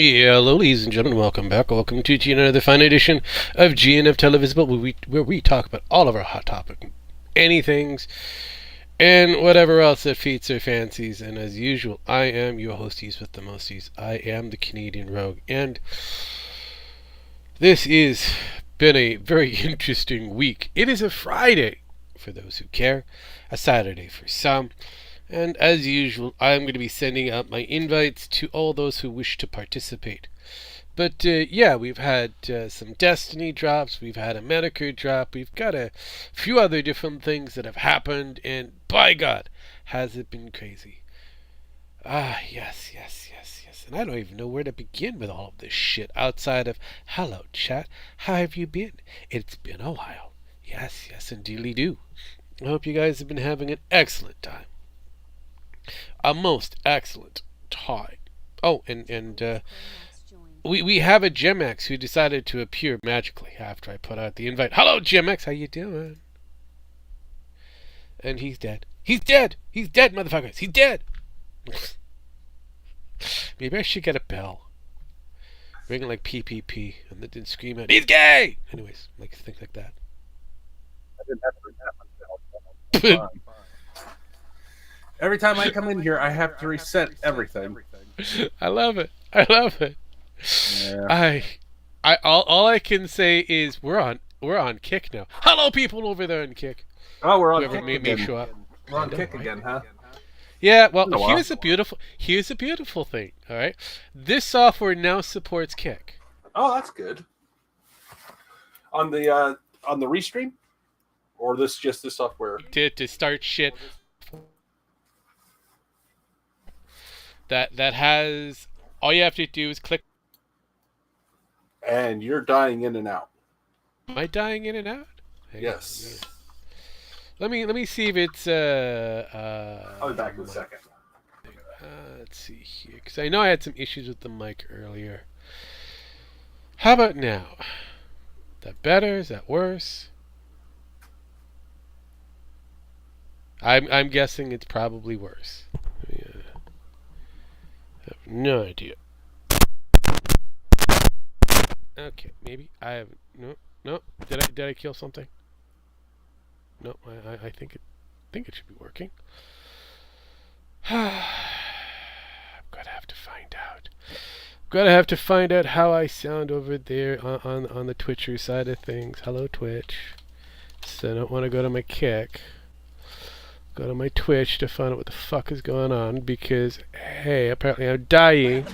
Yeah, hello, ladies and gentlemen. Welcome back. Welcome to another fine edition of GNF Televisable, where we talk about all of our hot topic, anythings, and whatever else that feats our fancies. And as usual, I am your hosties with the mosties. I am the Canadian Rogue, and this has been a very interesting week. It is a Friday for those who care, a Saturday for some. And as usual, I'm going to be sending out my invites to all those who wish to participate. But yeah, we've had some Destiny drops, we've had a Medicare drop, we've got a few other different things that have happened, and by God, has it been crazy. Yes. And I don't even know where to begin with all of this shit outside of, hello chat, how have you been? It's been a while. Yes, indeedly do. I hope you guys have been having an excellent time. A most excellent time. Oh, and we have a Gemex who decided to appear magically after I put out the invite. Hello, Gemex, how you doing? And he's dead. He's dead, motherfuckers. He's dead. Maybe I should get a bell. Ring like PPP and then scream out, he's gay! Anyways, like things like that. I didn't have to ring that myself. Every time I come in here, I have to reset everything. I love it. Yeah. All I can say is we're on Kick now. Hello, people over there on Kick. Oh, we're on Whoever Kick made again. me show up. We're on Kick again, huh? Yeah. Well, here's a beautiful thing. All right, this software now supports Kick. Oh, that's good. On the restream, or just the software to start shit. That has all you have to do is click. And you're dying in and out. Am I dying in and out? Yes. Let me see if it's I'll be back in a second. Let's see here, because I know I had some issues with the mic earlier. How about now? Is that better? Is that worse? I'm guessing it's probably worse. Yeah. I have no idea. Okay, maybe I have no. Did I kill something? No, I think it should be working. I'm gonna have to find out. Gonna have to find out how I sound over there on the Twitcher side of things. Hello, Twitch. So I don't want to go to my Kick. Go to my Twitch to find out what the fuck is going on, because, hey, apparently I'm dying.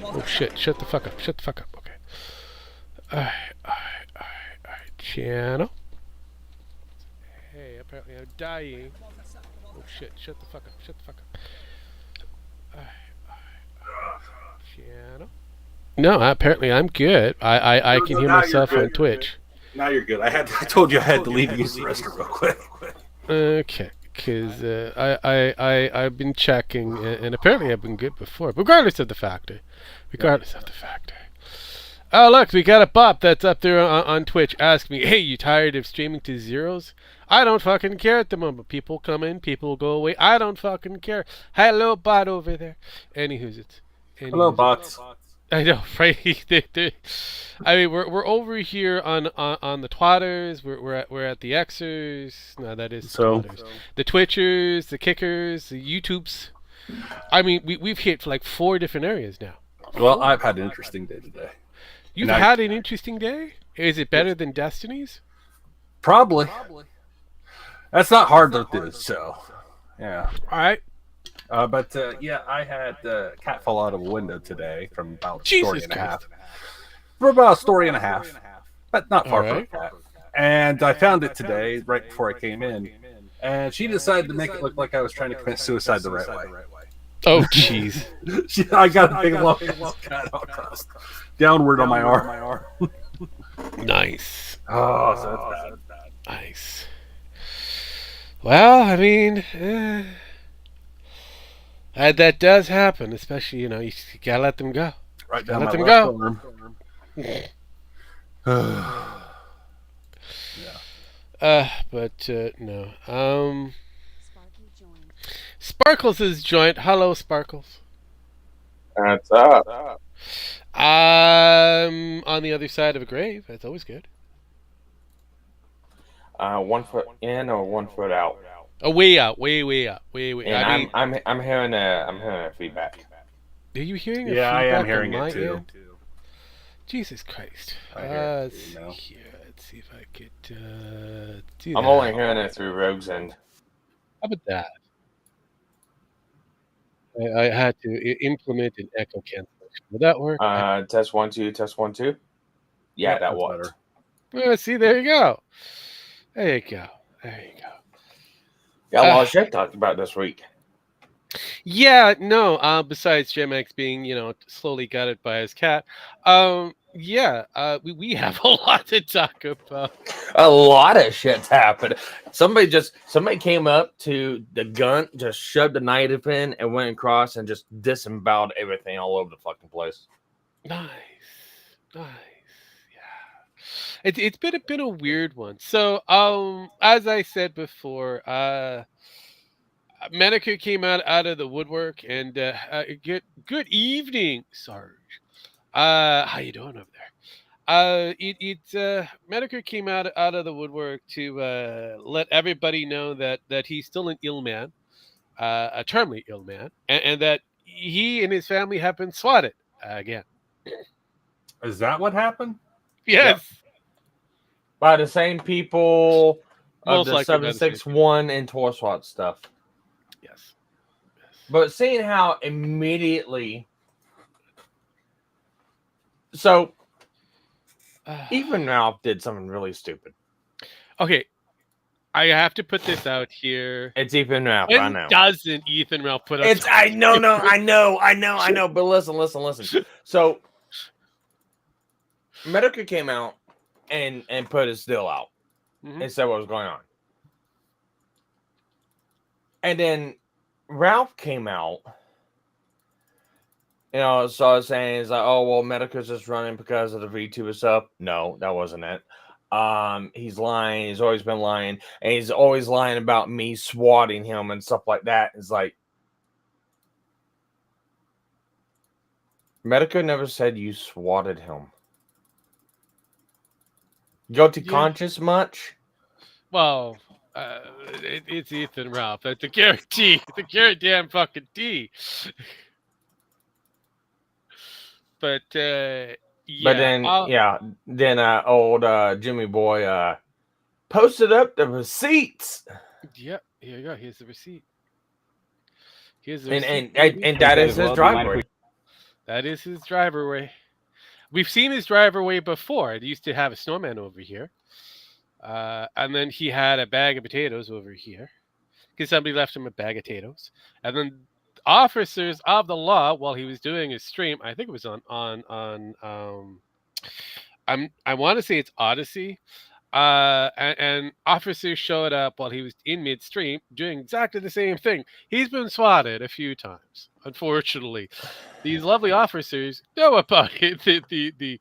Oh shit, shut the fuck up, okay. Alright, channel. Hey, apparently I'm dying. Oh shit, shut the fuck up. Alright, channel. No, apparently I'm good. I can hear myself on Twitch. Now you're good. I told you I had to leave and use the restroom real quick. Okay. Because I've been checking, and apparently I've been good before, regardless of the factor. Oh, look, we got a bot that's up there on Twitch asking me, hey, you tired of streaming to zeros? I don't fucking care at the moment. People come in, people go away. I don't fucking care. Hello, bot over there. Hello, bots. I know, right? I mean, we're over here on the Twatters. We're at the Xers. No, that is Twatters. The Twitchers, the Kickers, the YouTubes. I mean, we've hit like 4 different areas now. Well, I've had an interesting day today. You've had an interesting day? Is it better than Destiny's? Probably. That's not hard to do. So, yeah. All right. But yeah, I had a cat fall out of a window today from about a story and a half. For about a story and a half, but not far from a cat. And I found it today, right before I came in, and she decided to make it look like I was trying to commit suicide the right way. Oh, jeez. I got a big lump cat across, downward on my arm. Nice. Oh, so that's bad. Nice. Well, I mean, that does happen, especially, you gotta let them go. Right down let my them left go. Yeah. But no. Sparkles is joined. Hello, Sparkles. What's up? On the other side of a grave. That's always good. 1 foot in or 1 foot out? Oh, way out, way out, way. And I mean, I'm hearing a feedback. are you hearing a Yeah, I am feedback on hearing my it too. end? Jesus Christ. I hear it Let's too, no? see here. Let's see if I could do I'm that. only hearing it through Rogue's end. How about that? I had to implement an echo cancellation. Would that work? Test 1 2, test 1 2. Yeah, Yep, that that's worked. better. See, there you go. There you go. There you go. Got a lot of shit talked about this week. Yeah, no. Besides Gemex being, slowly gutted by his cat, we have a lot to talk about. A lot of shit's happened. Somebody came up to the gun, just shoved the knife in, and went across and just disemboweled everything all over the fucking place. Nice. Yeah, it's been a weird one. So, as I said before, Medicare came out of the woodwork, and good evening, Sarge. How you doing over there? Medicare came out of the woodwork to let everybody know that he's still an ill man, a terminally ill man, and that he and his family have been swatted again. Is that what happened? Yes, By the same people of most the likely by the same people. 761 and Torswat stuff. Yes. But seeing how immediately, so even Ralph did something really stupid. Okay, I have to put this out here. It's Ethan Ralph. When I know. doesn't Ethan Ralph put up? I know. But listen. So Medicare came out and put his deal out and said what was going on, and then Ralph came out. So I was saying, he's like, oh, well, Medica's just running because of the V2 is up. No, that wasn't it. He's lying. He's always been lying. And he's always lying about me swatting him and stuff like that. It's like, Medica never said you swatted him. Guilty conscience much? Well, it's Ethan Ralph. That's a guarantee. It's a goddamn fucking D. But yeah. But then old Jimmy Boy posted up the receipts. Yep, here you go. Here's the receipt. And that is his driveway. That is his driveway. We've seen his driveway before. It used to have a snowman over here. And then he had a bag of potatoes over here. Because somebody left him a bag of potatoes. And then officers of the law, while he was doing his stream, I think it was on I want to say it's Odyssey, and officers showed up while he was in midstream doing exactly the same thing. He's been swatted a few times, unfortunately. These lovely officers know about it, the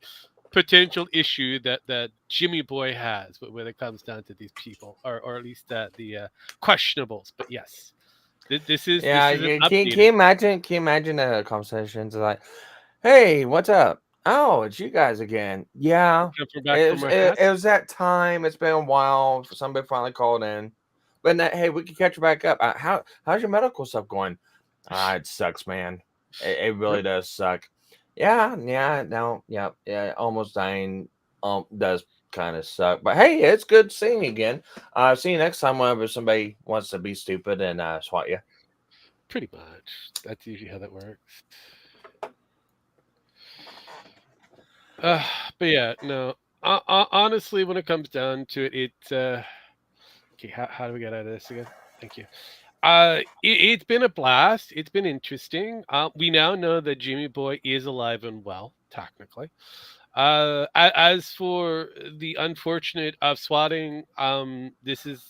potential issue that Jimmy Boy has when it comes down to these people, or at least the questionables. But yes. This is can you imagine the conversations like, hey, what's up? Oh, it's you guys again. Yeah, it was that time. It's been a while. Somebody finally called in, but hey, we can catch you back up. How's your medical stuff going? It sucks, man. It really does suck. Yeah, almost dying does kind of suck, but hey, it's good seeing you again. See you next time whenever somebody wants to be stupid and swat you. Pretty much. That's usually how that works. But yeah, no. Honestly, when it comes down to it, okay. How do we get out of this again? Thank you. It's been a blast. It's been interesting. We now know that Jimmy Boy is alive and well, technically. As for the unfortunate of swatting, this is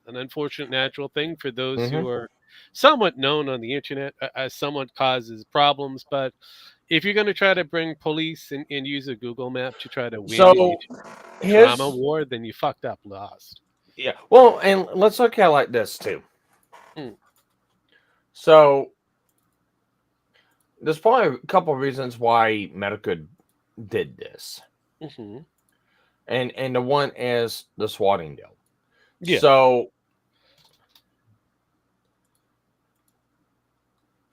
an unfortunate natural thing for those who are somewhat known on the internet as someone causes problems. But if you're going to try to bring police and use a Google map to try to win the drama war, then you fucked up, lost. Yeah. Well, and let's look at it like this too. So there's probably a couple of reasons why Medica did this. Mm-hmm. And the one is the swatting deal. Yeah. So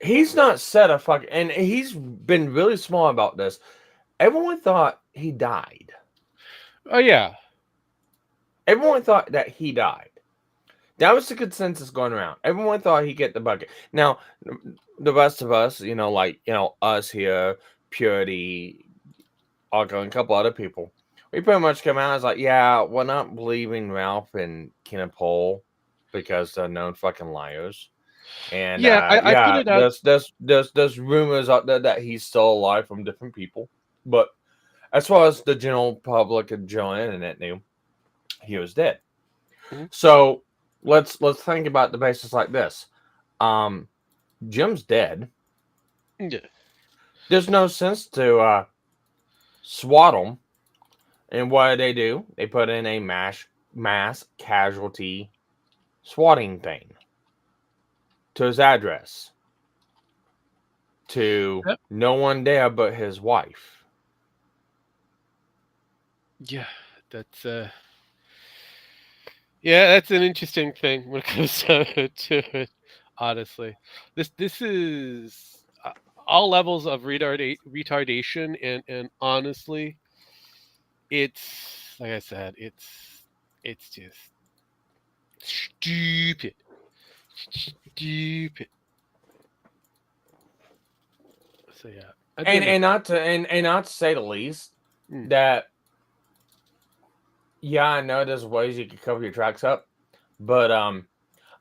he's not said a fuck, and he's been really small about this. Everyone thought he died. Oh yeah. Everyone thought that he died. That was the consensus going around. Everyone thought he'd get the bucket. Now, the rest of us, us here, Purity, Arco, and a couple other people, we pretty much came out as like, yeah, we're not believing Ralph and Kenneth Paul because they're known fucking liars. And I put it out. There's rumors out there that he's still alive from different people, but as far as the general public and general internet knew, he was dead. Mm-hmm. So let's think about the basis like this. Jim's dead. Yeah. There's no sense to swat him. And what do? They put in a mass casualty swatting thing to his address. To no one there but his wife. Yeah, that's that's an interesting thing when it comes to it. Honestly, this is all levels of retardation, and honestly, it's like I said, it's just stupid. So yeah, and not to say the least that. Yeah, I know there's ways you can cover your tracks up, but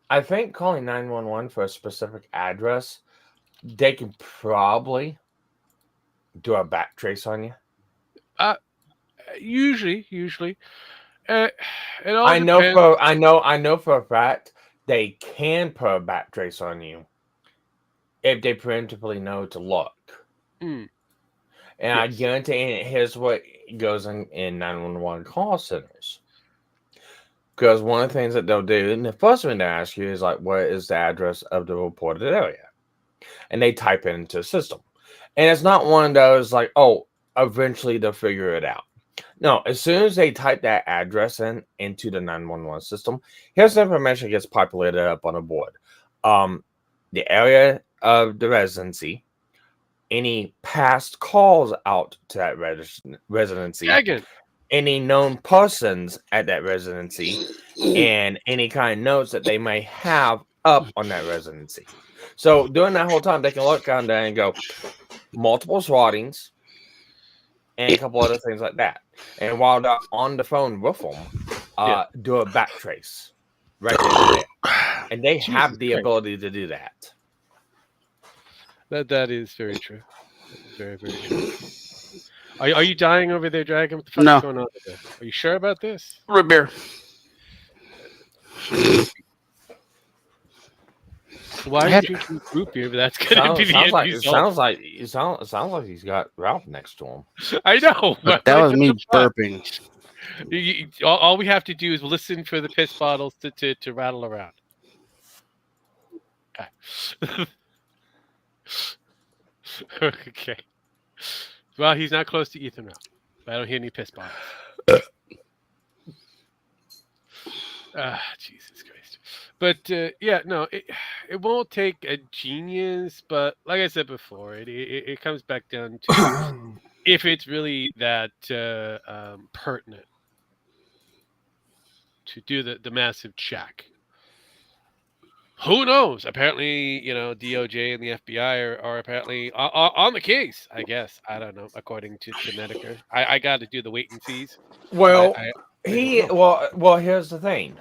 I think calling 911 for a specific address, they can probably do a back trace on you. Usually, it all I depends. know for a fact they can put a back trace on you if they preemptively know to look. And yes. I guarantee, and here's what goes in 911 call centers. Because one of the things that they'll do, and the first thing they ask you is like, what is the address of the reported area? And they type it into the system. And it's not one of those like, oh, eventually they'll figure it out. No, as soon as they type that address into the 911 system, here's the information that gets populated up on a board. The area of the residency, any past calls out to that residency, any known persons at that residency, and any kind of notes that they may have up on that residency. So during that whole time, they can look down there and go, multiple swattings, and a couple other things like that. And while they're on the phone with them, do a back trace right there. And they have the ability to do that. That is very true. Very, very true. Are you dying over there, Dragon? What the fuck is going on with this? Are you sure about this? Root beer. Why are you drinking root beer? But that's gonna be the end result. It sounds like he's got Ralph next to him. I know, but that was me burping. All we have to do is listen for the piss bottles to rattle around. Okay. Okay. Well, he's not close to Ethan now. I don't hear any piss bombs. Jesus Christ. But it won't take a genius. But like I said before, it comes back down to if it's really that pertinent to do the massive check. Who knows? Apparently, DOJ and the FBI are apparently on the case, I guess. I don't know, according to Medica. I got to do the wait and sees. Well, here's the thing.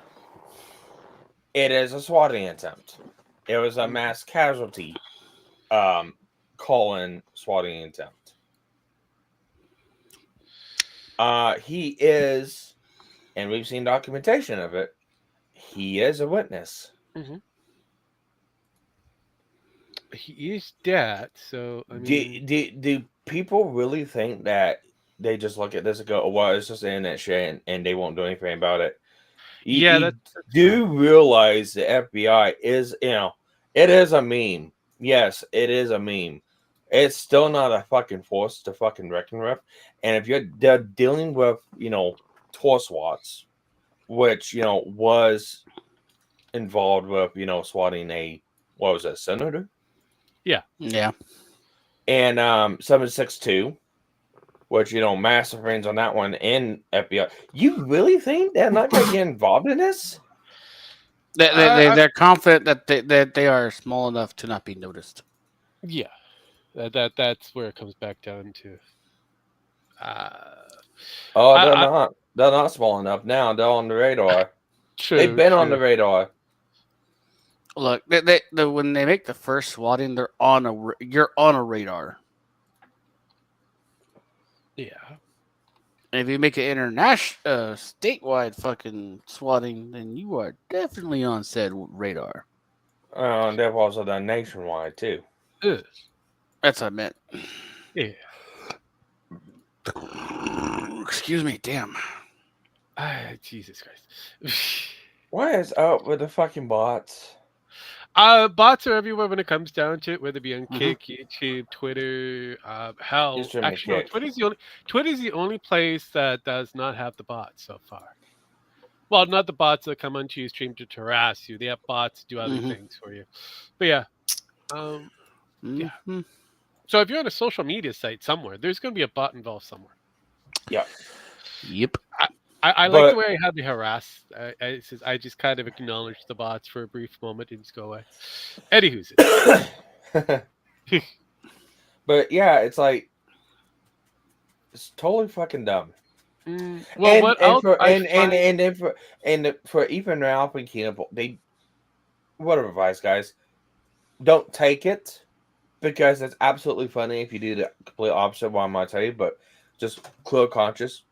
It is a swatting attempt. It was a mass casualty swatting attempt. He is, and we've seen documentation of it, he is a witness. Mm-hmm. He is dead, so I mean, do people really think that they just look at this and go, "Oh, well, it's just internet shit," and they won't do anything about it? You do realize the FBI is, it is a meme. Yes, it is a meme. it's still not a fucking force to fucking reckon with. And if you're dealing with, tour swats, which, was involved with, swatting senator? Yeah. And 762, which, massive range on that one, and FBI. You really think they're not going to get involved in this? They're confident that they are small enough to not be noticed. Yeah. That's where it comes back down to. They're not. They're not small enough now. They're on the radar. They've been on the radar. Look, when they make the first swatting, you're on a radar. Yeah. And if you make an international, statewide fucking swatting, then you are definitely on said radar. And they've also done nationwide too. That's what I meant. Yeah. Excuse me, damn. Jesus Christ. What is up with the fucking bots? Bots are everywhere when it comes down to it, whether it be on Kick, YouTube, Twitter, hell. Actually, no, Twitter's the only place that does not have the bots so far. Well, not the bots that come onto your stream to harass you. They have bots to do other things for you. But yeah. Yeah. So if you're on a social media site somewhere, there's going to be a bot involved somewhere. Yeah. Yep. I like the way I had me harassed. I just kind of acknowledged the bots for a brief moment and just go away. Anywho's it. But yeah, it's like it's totally fucking dumb. Well, for even Ralph and Keenan, what advice, guys? Don't take it because it's absolutely funny if you do the complete opposite of what I'm gonna tell you, but just clear conscious.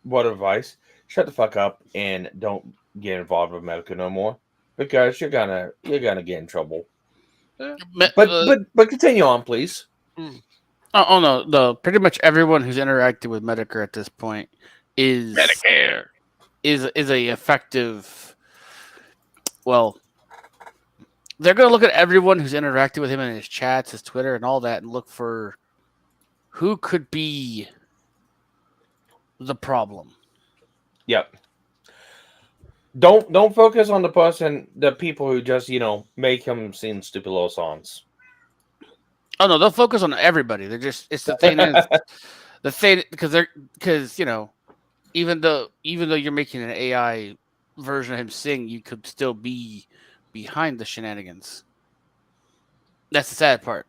What advice? Shut the fuck up and don't get involved with medical no more because you're gonna get in trouble. But continue on, please. Oh no! Pretty much everyone who's interacted with Medicare at this point is Medicare is a effective. Well, they're gonna look at everyone who's interacted with him in his chats, his Twitter, and all that, and look for who could be the problem. Yep. Don't focus on the people who just make him sing stupid little songs. Oh no, they'll focus on everybody. It's the thing is because even though you're making an AI version of him sing, you could still be behind the shenanigans. That's the sad part.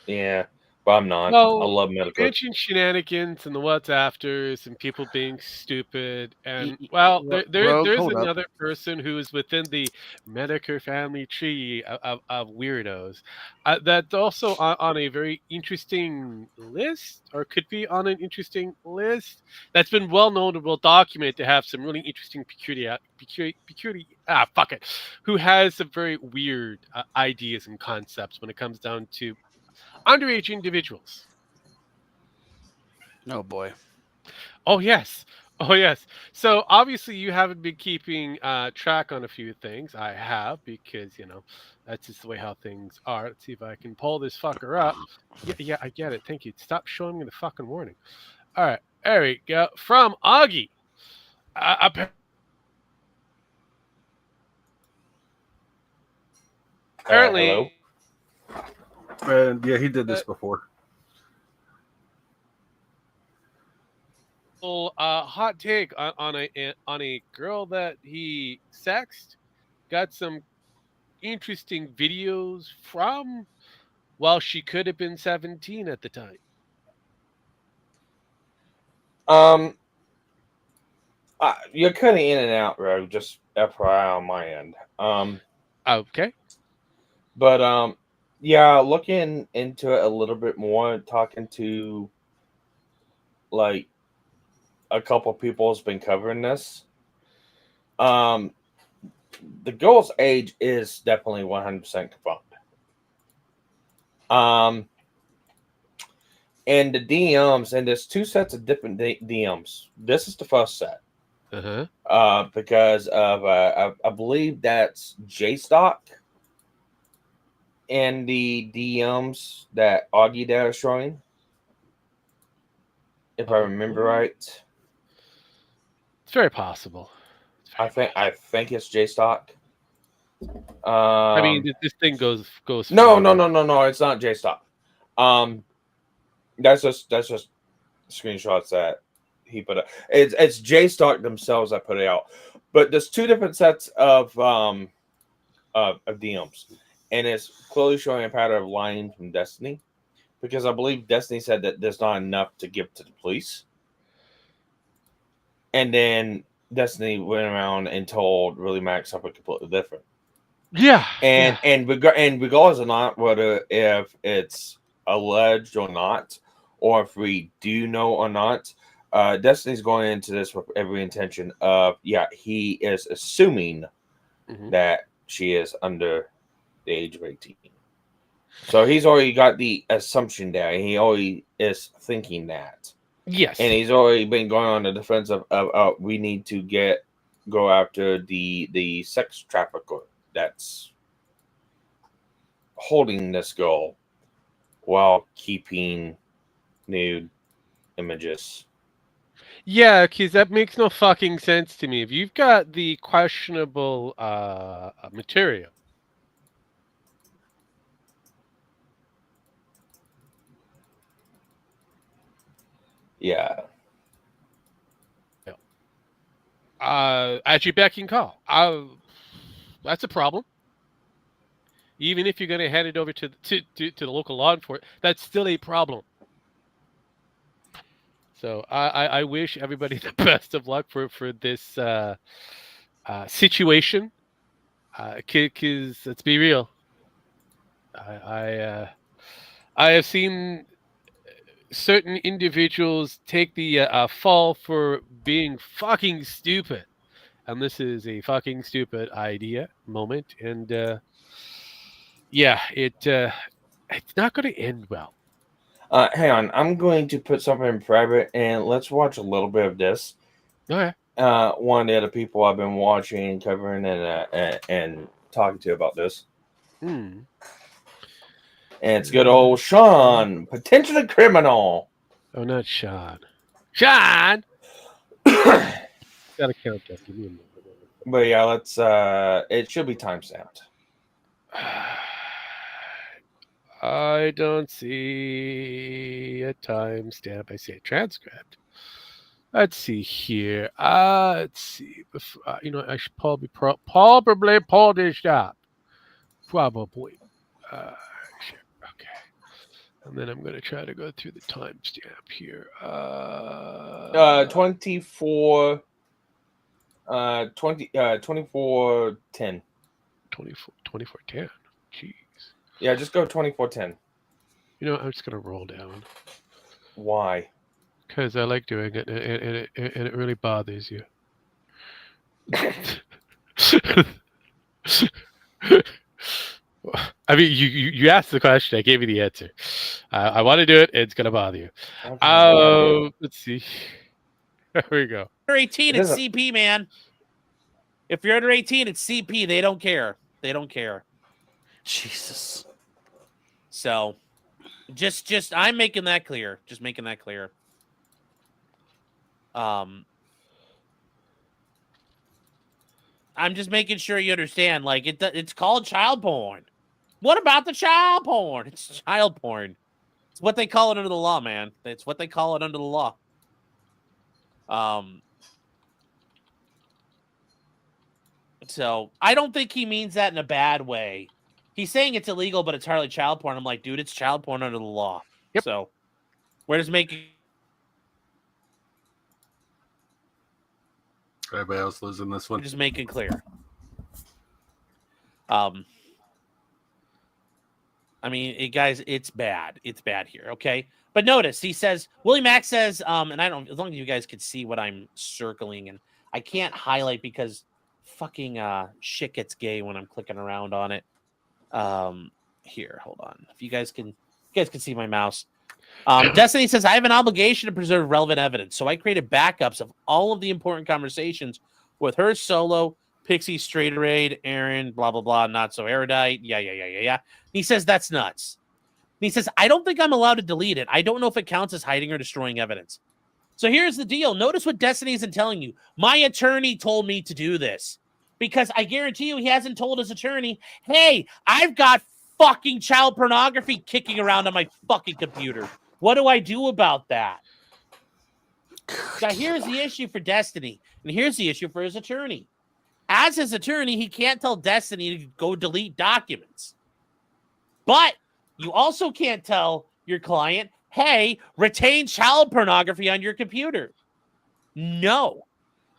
Yeah. But I'm not. Well, I love medical. Mention shenanigans and the what's afters and people being stupid. And there's another person who is within the Medicare family tree of weirdos that's also on a very interesting list, or could be on an interesting list that's been well known and well documented to have some really interesting who has some very weird ideas and concepts when it comes down to underage individuals. Oh boy. Oh yes. So obviously you haven't been keeping track on a few things. I have, because that's just the way how things are. Let's see if I can pull this fucker up. Yeah, I get it. Thank you. Stop showing me the fucking warning. All right, there we go. From Augie. Apparently. And yeah, he did this before. Hot take on a girl that he sexed. Got some interesting videos from while she could have been 17 at the time. You're cutting in and out, bro. Just FYI on my end. Okay. But yeah, looking into it a little bit more, talking to like a couple people has been covering this. The girl's age is definitely 100% confirmed. And the DMs, and there's two sets of different DMs. This is the first set. Because of I believe that's JStock. in the DMs that Augie Dad is showing. If I remember right. It's very possible. I think it's JStock. I mean, this thing goes. No. It's not JStock. That's just screenshots that he put up. It's JStock themselves that put it out. But there's two different sets of DMs, and it's clearly showing a pattern of lying from Destiny, because I believe Destiny said that there's not enough to give to the police, and then Destiny went around and told Really Max something completely different. Yeah, and regardless or not whether if it's alleged or not, or if we do know or not, Destiny's going into this with every intention of he is assuming that she is under the age of 18. So he's already got the assumption there. He already is thinking that. Yes. And he's already been going on the defense of we need to go after the sex trafficker that's holding this girl while keeping nude images. Yeah, because that makes no fucking sense to me. If you've got the questionable material, yeah, at your beck and call, that's a problem. Even if you're going to hand it over to the local law enforcement, that's still a problem. So I wish everybody the best of luck for this situation. Because let's be real, I have seen certain individuals take the fall for being fucking stupid, and this is a fucking stupid moment, and it's not going to end well. Hang on, I'm going to put something in private, and let's watch a little bit of this. Okay. One of the other people I've been watching, covering, and talking to about this. And it's good old Sean, potentially criminal. Oh, not Sean. Sean! Gotta count that. Give me a moment. But yeah, let's it should be timestamped. I don't see a timestamp. I see a transcript. Let's see here. Let's see. I should probably pull this up. Probably. Sure. Okay. And then I'm going to try to go through the timestamp here. 24 2410. 2410. Jeez. Yeah, just go 2410. I'm just going to roll down. Why? Because I like doing it, and it really bothers you. I mean, you asked the question. I gave you the answer. I want to do it. It's going to bother you. Let's see. There we go. Under 18, it's CP, man. If you're under 18, it's CP. They don't care. They don't care. Jesus. So, just I'm making that clear. Just making that clear. I'm just making sure you understand. Like it's called child porn. What about the child porn? It's child porn. It's what they call it under the law, man. It's what they call it under the law. So I don't think he means that in a bad way. He's saying it's illegal, but it's hardly child porn. I'm like, dude, it's child porn under the law. Yep. So we're just making. Everybody else losing this one. Just making clear. I mean, guys, it's bad. It's bad here, okay? But notice, he says, Willie Mack says, and I don't, as long as you guys can see what I'm circling, and I can't highlight because fucking shit gets gay when I'm clicking around on it. Here, hold on. If you guys can see my mouse. Destiny says, I have an obligation to preserve relevant evidence, so I created backups of all of the important conversations with her solo, Pixie straight arrayed, Aaron, blah, blah, blah, not so erudite. Yeah. He says that's nuts. And he says, I don't think I'm allowed to delete it. I don't know if it counts as hiding or destroying evidence. So here's the deal. Notice what Destiny isn't telling you. My attorney told me to do this. Because I guarantee you he hasn't told his attorney, hey, I've got fucking child pornography kicking around on my fucking computer. What do I do about that? Now, here's the issue for Destiny, and here's the issue for his attorney. As his attorney, he can't tell Destiny to go delete documents. But you also can't tell your client, hey, retain child pornography on your computer. No.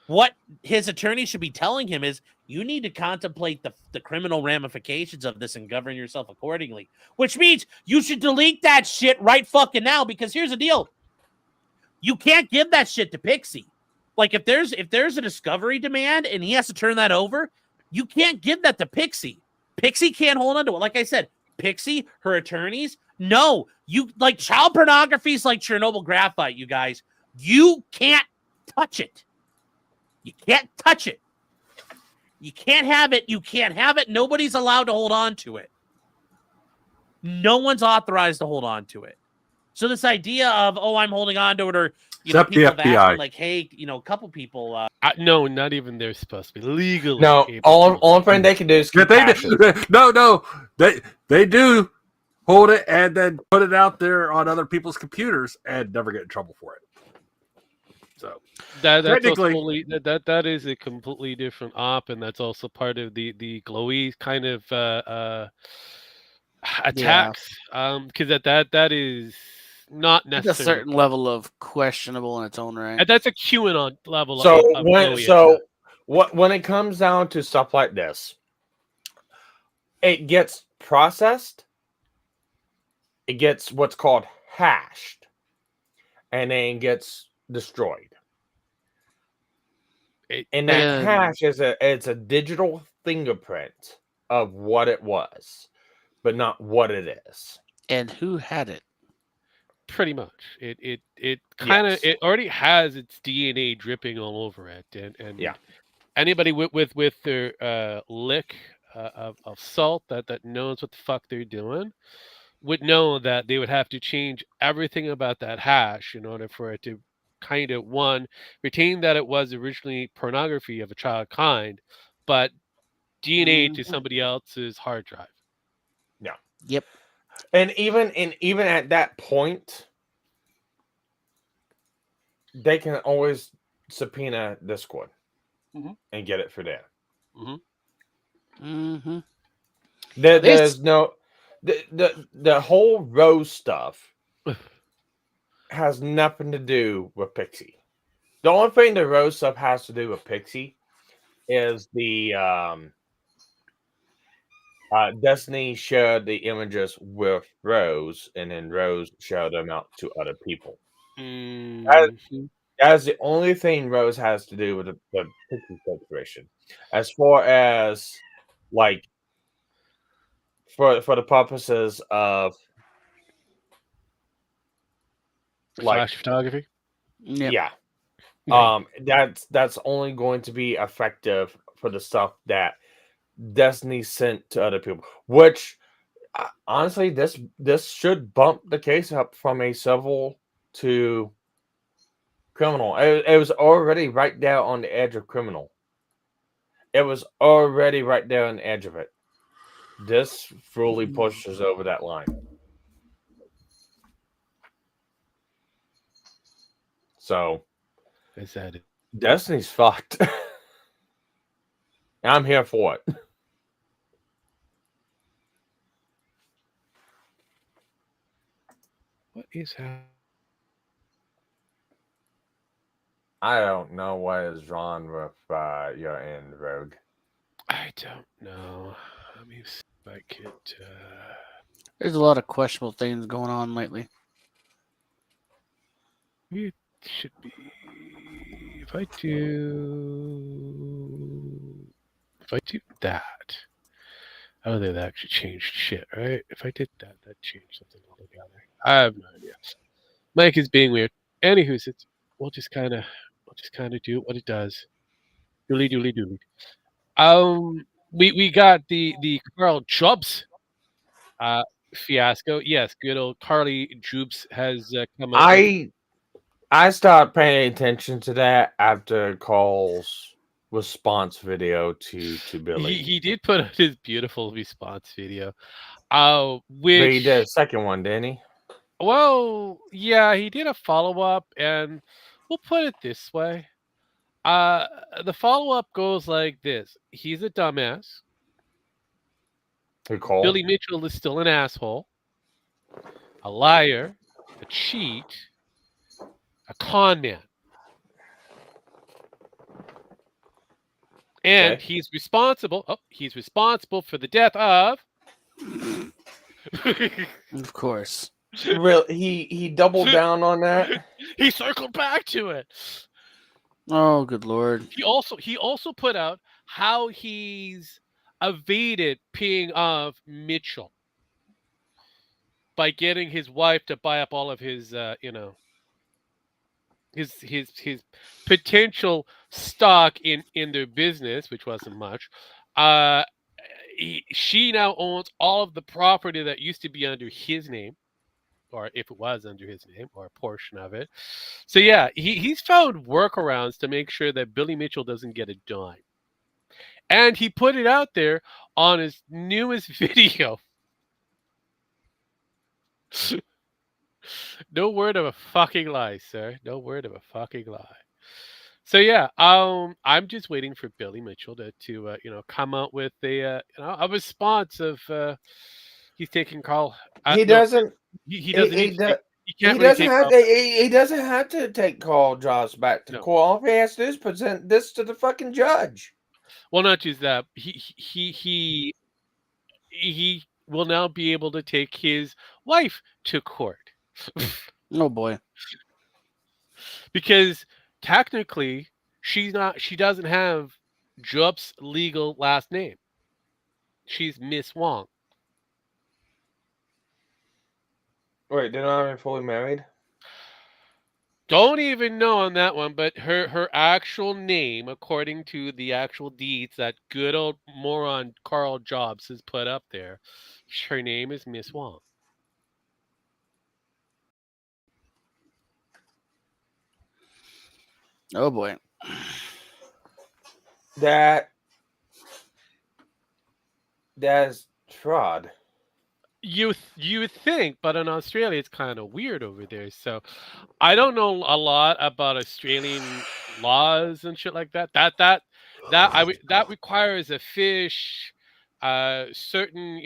What his attorney should be telling him is, you need to contemplate the criminal ramifications of this and govern yourself accordingly. Which means you should delete that shit right fucking now, because here's the deal. You can't give that shit to Pixie. Like, if there's a discovery demand and he has to turn that over, you can't give that to Pixie. Pixie can't hold on to it. Like I said, Pixie, her attorneys, no. You, like, child pornography is like Chernobyl graphite, you guys. You can't touch it. You can't touch it. You can't have it. You can't have it. Nobody's allowed to hold on to it. No one's authorized to hold on to it. So this idea of, oh, I'm holding on to it, or Except people the FBI. like, hey, a couple people. No, not even they're supposed to be legally. No, all thing they can do is keep No, they do hold it and then put it out there on other people's computers and never get in trouble for it. So that's totally, that is a completely different op, and that's also part of the glowy kind of attacks. Because that is not necessarily a certain level of questionable in its own right. And that's a QAnon level. When it comes down to stuff like this, it gets processed, it gets what's called hashed, and then gets destroyed. And that hash is it's a digital fingerprint of what it was, but not what it is. And who had it? Pretty much. It kind of it already has its DNA dripping all over it, and anybody with their lick of salt that knows what the fuck they're doing would know that they would have to change everything about that hash in order for it to kind of, one, retain that it was originally pornography of a child kind, but DNA to somebody else's hard drive. Yeah. Yep. And even at that point, they can always subpoena Discord and get it for there. There's no the whole Rose stuff has nothing to do with Pixie. The only thing the Rose stuff has to do with Pixie is the Destiny shared the images with Rose, and then Rose shared them out to other people. That's the only thing Rose has to do with the Pixie situation. As far as, like, for the purposes of, like, flash photography. Yeah. That's only going to be effective for the stuff that Destiny sent to other people, which honestly, this should bump the case up from a civil to criminal. It was already right there on the edge of criminal. It was already right there on the edge of it. This fully pushes over that line. So, is that it? Destiny's fucked. I'm here for it. What is happening? I don't know what is wrong with your end, Rogue. I don't know. Let me see if I could. There's a lot of questionable things going on lately. It should be. If I do that, I don't think that actually changed shit, right? If I did that, that changed something altogether. I have no idea. Mike is being weird. Anywho, we'll just kind of do what it does. Dooley. We got the Carl Jobs fiasco. Yes, good old Carly Joops has come out with. I stopped paying attention to that after Carl's response video to Billy. He did put out his beautiful response video. But Which he did a second one, didn't he? Well, yeah, he did a follow-up, and we'll put it this way. The follow-up goes like this. He's a dumbass. Who called? Billy Mitchell is still an asshole, a liar, a cheat, a con man. And Okay. he's responsible. Oh, he's responsible for the death of. Of course. Really, he doubled down on that. He circled back to it. Oh, good lord. He also put out how he's evaded paying off Mitchell by getting his wife to buy up all of his his potential stock in their business, which wasn't much. She now owns all of the property that used to be under his name, or if it was under his name, or a portion of it. So yeah, he's found workarounds to make sure that Billy Mitchell doesn't get a dime. And he put it out there on his newest video. No word of a fucking lie, sir. No word of a fucking lie. So yeah, I'm just waiting for Billy Mitchell to come out with a response of he's taking Carl. He doesn't. He doesn't. He can't doesn't really have to. He doesn't have to take Carl Jobs back to court. All he has to do is present this to the fucking judge. Well, not just that. He will now be able to take his wife to court. Oh boy. Because technically she doesn't have Job's legal last name. She's Miss Wong. Wait, they're not even fully married? Don't even know on that one, but her actual name, according to the actual deeds that good old moron Carl Jobs has put up there, her name is Miss Wong. Oh boy. That's fraud. You think, but in Australia it's kind of weird over there. So I don't know a lot about Australian laws and shit like that. That requires a fish, certain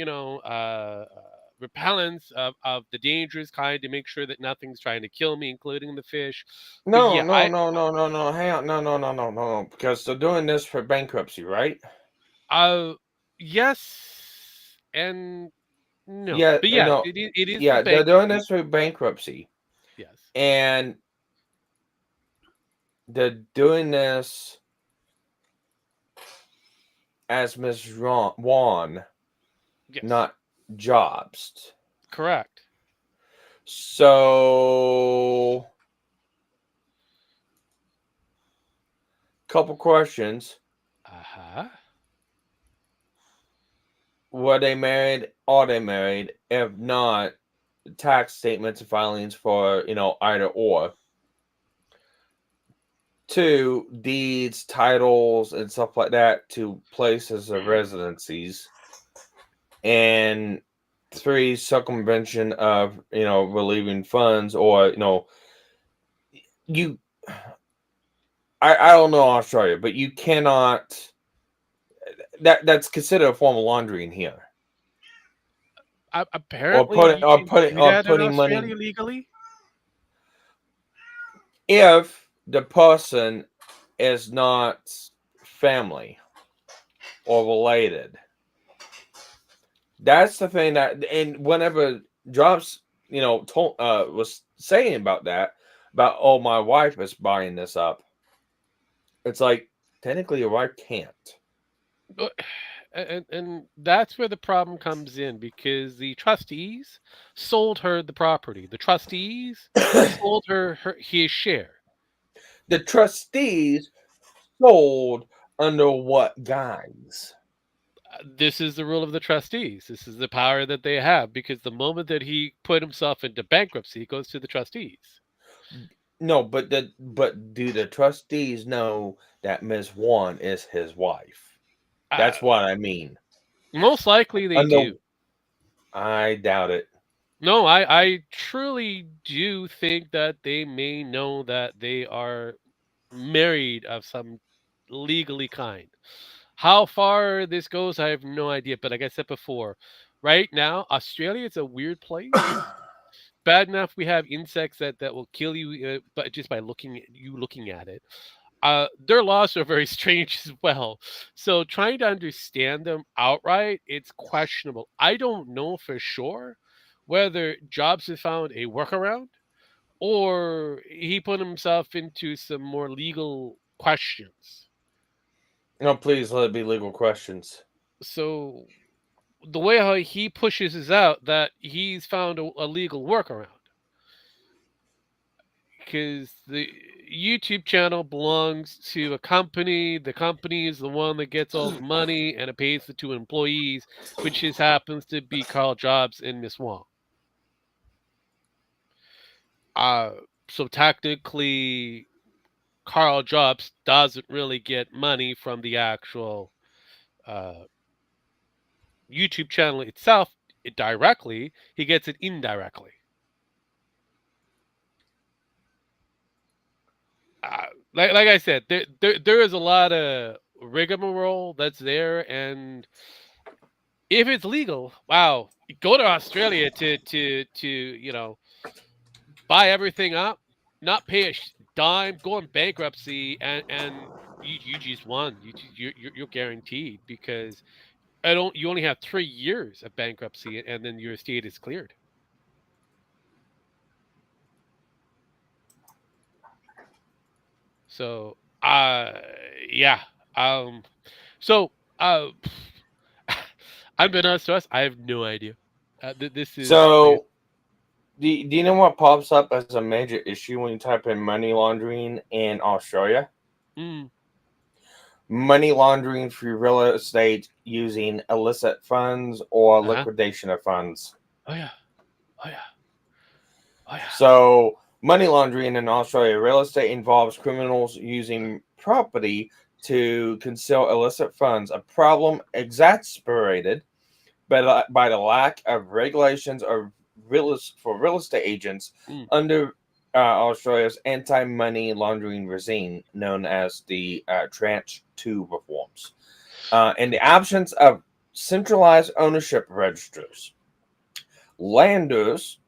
repellents of the dangerous kind to make sure that nothing's trying to kill me, including the fish. No. Hang on, no. Because they're doing this for bankruptcy, right? Yes and no. Yeah, But yeah, no. it is. Yeah, they're doing this for bankruptcy. Yes. And they're doing this as Ms. Wan, Yes. not Jobs. Correct. So, couple questions. Uh-huh. Were they married? Are they married? If not, tax statements and filings for, either or. 2, deeds, titles, and stuff like that to places of residencies. And 3, circumvention of, relieving funds, or, I don't know Australia, but you cannot, that's considered a form of laundering here. Apparently, putting money legally. If the person is not family or related, that's the thing and whenever Jobs, was saying about that, about my wife is buying this up, it's like technically your wife can't. And that's where the problem comes in, because the trustees sold her the property. The trustees sold her his share. The trustees sold Under what guise? This is the rule of the trustees. This is the power that they have, because the moment that he put himself into bankruptcy, it goes to the trustees. No, but do the trustees know that Miss One is his wife? That's what I mean. Most likely they do. I doubt it. No, I truly do think that they may know that they are married of some legally kind. How far this goes, I have no idea. But like I said before, right now, Australia is a weird place. Bad enough we have insects that will kill you, but just by looking at it. Their laws are very strange as well. So trying to understand them outright, it's questionable. I don't know for sure whether Jobs has found a workaround or he put himself into some more legal questions. No, please let it be legal questions. So the way how he pushes is out that he's found a legal workaround, because the YouTube channel belongs to a company. The company is the one that gets all the money and it pays the 2 employees, which just happens to be Carl Jobs and Miss Wong. So technically, Carl Jobs doesn't really get money from the actual YouTube channel itself directly. He gets it indirectly. Like I said, there is a lot of rigmarole that's there, and if it's legal, wow, go to Australia to buy everything up, not pay a dime, go in bankruptcy, and you just won. You're guaranteed, because you only have 3 years of bankruptcy, and then your estate is cleared. So yeah. So unbeknownst to us, I have no idea. This is so. Do you know what pops up as a major issue when you type in money laundering in Australia? Money laundering through real estate using illicit funds or liquidation of funds. Oh yeah. So money laundering in Australia, real estate involves criminals using property to conceal illicit funds, a problem exacerbated by the lack of regulations for real estate agents under Australia's anti-money laundering regime, known as the Tranche 2 reforms. In the absence of centralized ownership registers, laundriers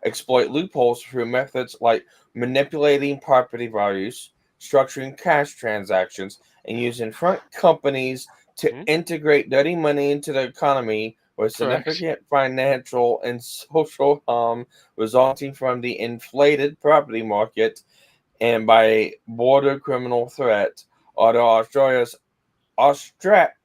exploit loopholes through methods like manipulating property values, structuring cash transactions, and using front companies to integrate dirty money into the economy with significant financial and social harm resulting from the inflated property market and by border criminal threat. Although Australia's Australian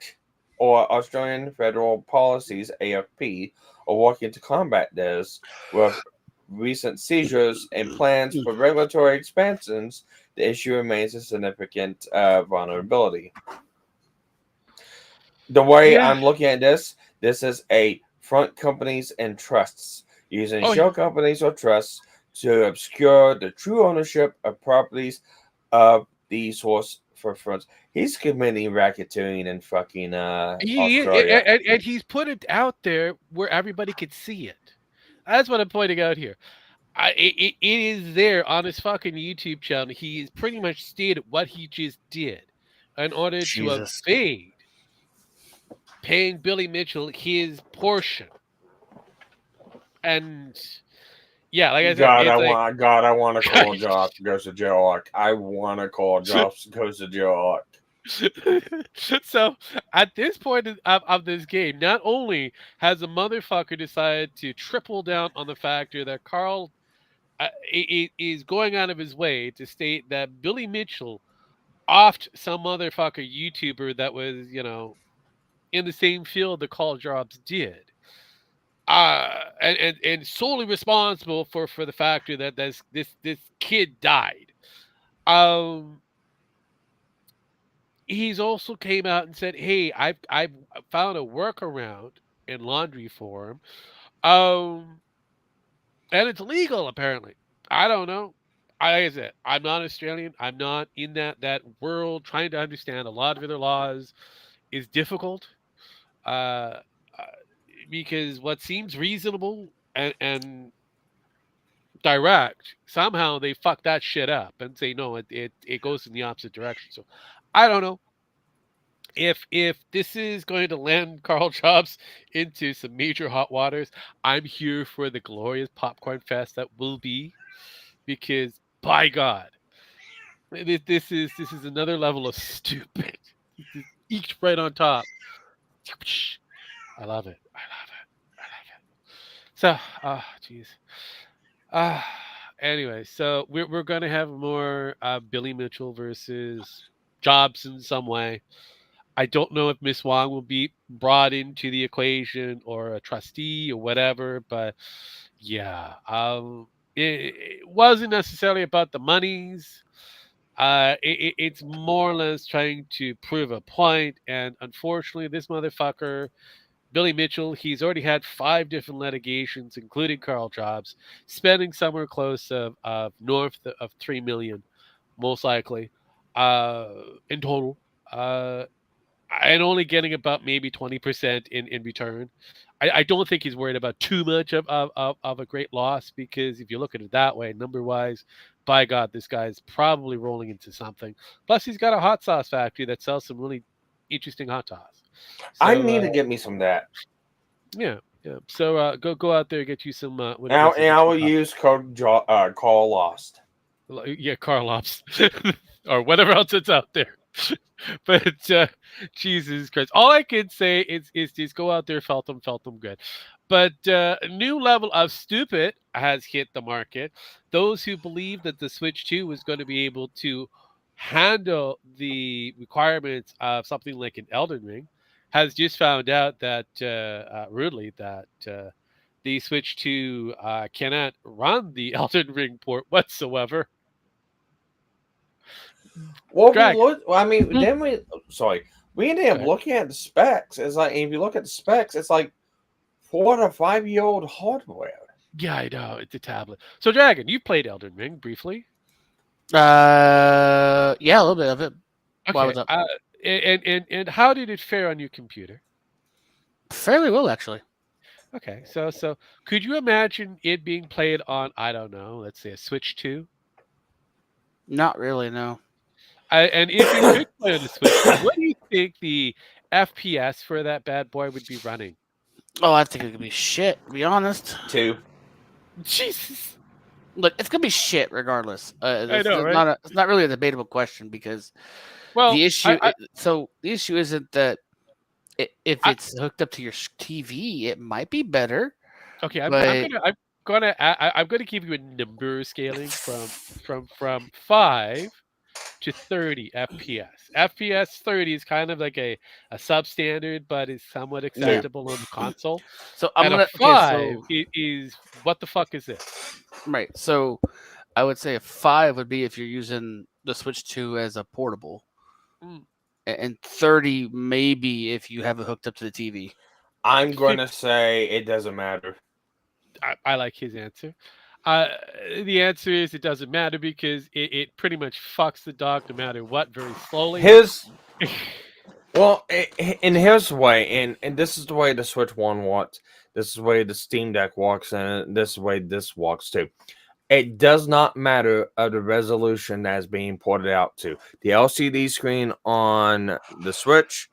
Federal Policies, AFP, are working to combat this with recent seizures and plans for regulatory expansions, the issue remains a significant vulnerability. The way I'm looking at this is a front companies and trusts using shell companies or trusts to obscure the true ownership of properties of the source for funds. He's committing racketeering in fucking Australia. And he's put it out there where everybody could see it. That's what I'm pointing out here. It is there on his fucking YouTube channel. He's pretty much stated what he just did in order to evade paying Billy Mitchell his portion. And yeah, like I said, I want to call Josh goes to jail. I want to call Josh goes to jail. So at this point of this game, not only has the motherfucker decided to triple down on the factor that Carl is going out of his way to state that Billy Mitchell offed some motherfucker YouTuber that was, in the same field that Carl Jobs did. And solely responsible for the factor that this kid died. he's also came out and said, "Hey, I've found a workaround in laundry form, and it's legal apparently. I don't know. Like I said, I'm not Australian. I'm not in that world. Trying to understand a lot of their laws is difficult, uh, uh, because what seems reasonable and direct, somehow they fuck that shit up and say no, it goes in the opposite direction. So I don't know if this is going to land Carl Jobs into some major hot waters. I'm here for the glorious popcorn fest that will be, because by God, this is another level of stupid. Each right on top. I love it. I love it. I love it. So, jeez. Ah, anyway, so we're gonna have more Billy Mitchell versus Jobs in some way. I don't know if Miss Wong will be brought into the equation or a trustee or whatever, but yeah, it wasn't necessarily about the monies. It's more or less trying to prove a point, and unfortunately, this motherfucker Billy Mitchell, he's already had 5 different litigations, including Carl Jobs, spending somewhere close of north of 3 million, most likely, uh, in total, and only getting about maybe 20% in return. I don't think he's worried about too much of a great loss, because if you look at it that way, number wise, by God, this guy's probably rolling into something. Plus, he's got a hot sauce factory that sells some really interesting hot sauce. So, I need to get me some of that. Yeah, yeah. So go out there and get you some. Now, and I will use code Call Lost. Yeah, Carlops or whatever else that's out there. But Jesus Christ, all I can say is just go out there, felt them good. But a new level of stupid has hit the market. Those who believe that the Switch 2 was going to be able to handle the requirements of something like an Elden Ring has just found out that rudely that the Switch 2 cannot run the Elden Ring port whatsoever. Well, Dragon. we ended up looking at the specs. It's like, if you look at the specs, it's like 4 to 5-year-old hardware. Yeah, I know, it's a tablet. So, Dragon, you played Elden Ring briefly. Yeah, a little bit of it. Okay. Why was up? And how did it fare on your computer? Fairly well, actually. Okay, so could you imagine it being played on, I don't know, let's say a Switch 2? Not really, no. And if it could play on the Switch 2, what do you think the FPS for that bad boy would be running? Oh, I think it could be shit, to be honest. 2. Jesus. Look, it's gonna be shit regardless. I know, right? It's not really a debatable question, because the issue isn't that if it's hooked up to your TV, it might be better. Okay, I'm gonna give you a number scaling from 5 to 30 FPS. FPS 30 is kind of like a substandard, but is somewhat acceptable on the console. So I'm gonna 5 is what the fuck is this? Right. So I would say a 5 would be if you're using the Switch 2 as a portable, and 30 maybe if you have it hooked up to the TV. I'm going to say it doesn't matter. I like his answer. The answer is it doesn't matter, because it pretty much fucks the dog no matter what, very slowly. Well, in his way, and this is the way the Switch 1 walks, this is the way the Steam Deck walks, and this is the way this walks too. It does not matter of the resolution that is being ported out to. The LCD screen on the Switch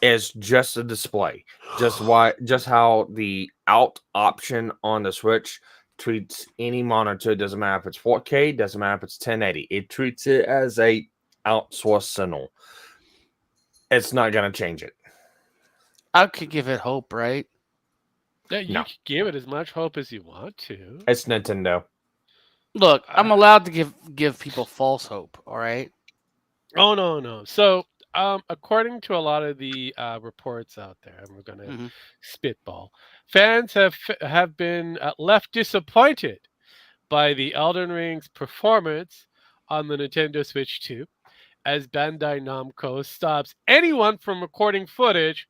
is just a display. Just how the out option on the Switch treats any monitor. It doesn't matter if it's 4K, doesn't matter if it's 1080. It treats it as a outsourced signal. It's not going to change it. I could give it hope, right? Yeah, you can give it as much hope as you want to. It's Nintendo. Look, I'm allowed to give people false hope, all right? Oh, no. So, according to a lot of the reports out there, and we're going to spitball, fans have been left disappointed by the Elden Ring's performance on the Nintendo Switch 2. as Bandai Namco stops anyone from recording footage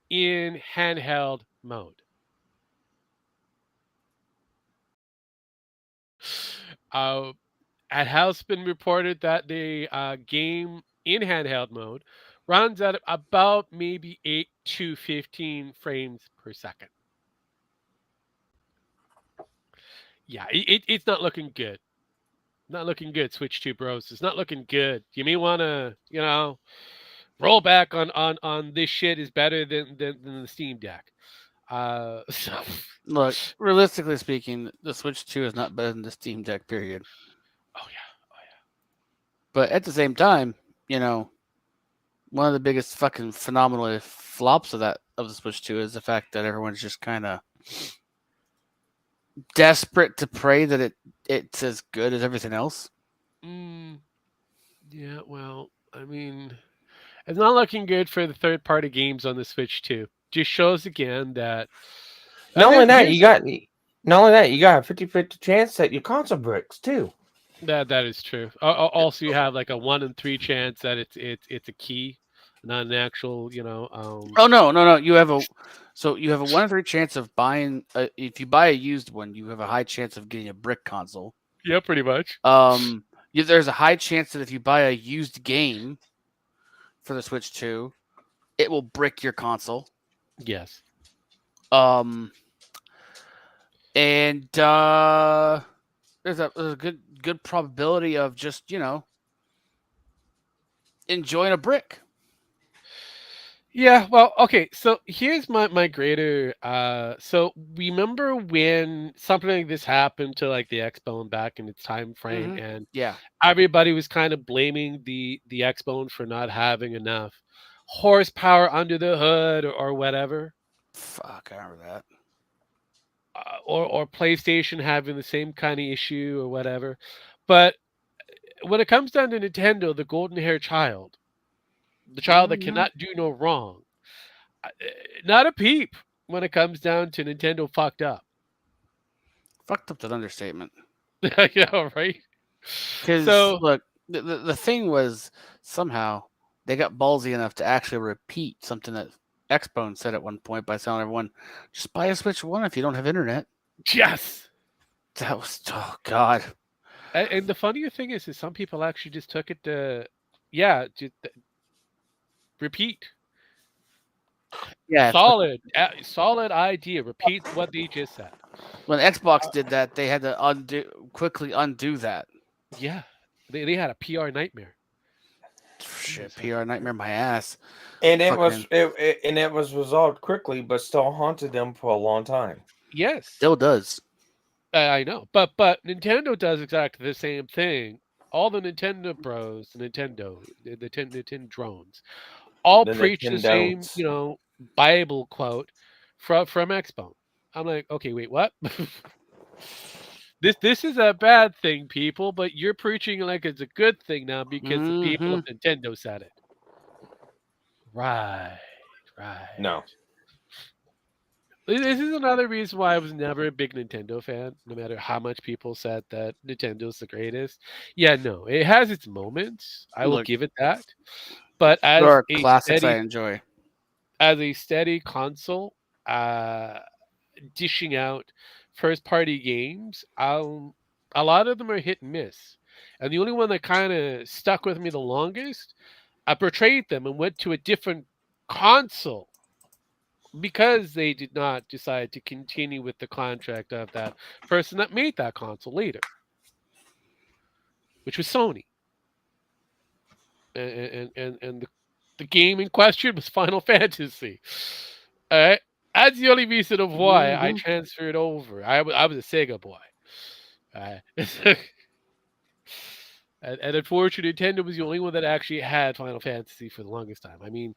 in handheld mode. It has been reported that the game in handheld mode runs at about maybe 8 to 15 frames per second. Yeah, it's not looking good. Not looking good, Switch 2 Bros. It's not looking good. You may want to, roll back on this shit is better than the Steam Deck. So Look, realistically speaking, the Switch 2 is not better than the Steam Deck, period. Oh yeah. But at the same time, one of the biggest fucking phenomenal flops of the Switch 2 is the fact that everyone's just kind of desperate to pray that it's as good as everything else. Yeah, well, I mean, it's not looking good for the third-party games on the Switch 2. Just shows again that not only that, you got a 50-50 chance that your console breaks too. That is true. Also, you have like a 1 in 3 chance that it's a key, not an actual, Oh no! You have a 1 in 3 chance of buying. If you buy a used one, you have a high chance of getting a brick console. Yeah, pretty much. There's a high chance that if you buy a used game for the Switch 2, it will brick your console. Yes. And there's a good probability of just enjoying a brick. Yeah, well, okay, so here's my greater so remember when something like this happened to like the X-Bone back in its time frame, and everybody was kind of blaming the X-Bone for not having enough horsepower under the hood or whatever. Fuck, I remember that. Or PlayStation having the same kind of issue or whatever. But when it comes down to Nintendo, the golden hair child, the child that cannot do no wrong, not a peep when it comes down to Nintendo fucked up. Fucked up's an understatement. Right? Because look, the thing was somehow they got ballsy enough to actually repeat something that X-Bone said at one point by telling everyone, just buy a Switch 1 if you don't have internet. Yes. That was, oh God. And the funnier thing is some people actually just took it to, just repeat. Yeah. Solid idea. Repeat what they just said. When Xbox did that, they had to quickly undo that. Yeah. They had a PR nightmare. Shit, PR nightmare my ass. And it was resolved quickly, but still haunted them for a long time. Yes. Still does. I know. But Nintendo does exactly the same thing. All the Nintendo bros, the Nintendo drones, all preach the same, Bible quote from X-Bone. I'm like, okay, wait, what? This is a bad thing, people, but you're preaching like it's a good thing now because the people of Nintendo said it. Right. No. This is another reason why I was never a big Nintendo fan, no matter how much people said that Nintendo's the greatest. Yeah, no, it has its moments. I will give it that. But as there are classics I enjoy. As a steady console, dishing out first-party games, a lot of them are hit and miss. And the only one that kind of stuck with me the longest, I portrayed them and went to a different console because they did not decide to continue with the contract of that person that made that console later, which was Sony. And the game in question was Final Fantasy. All right. That's the only reason of why I transferred over. I was a Sega boy. And unfortunately, Nintendo was the only one that actually had Final Fantasy for the longest time. I mean,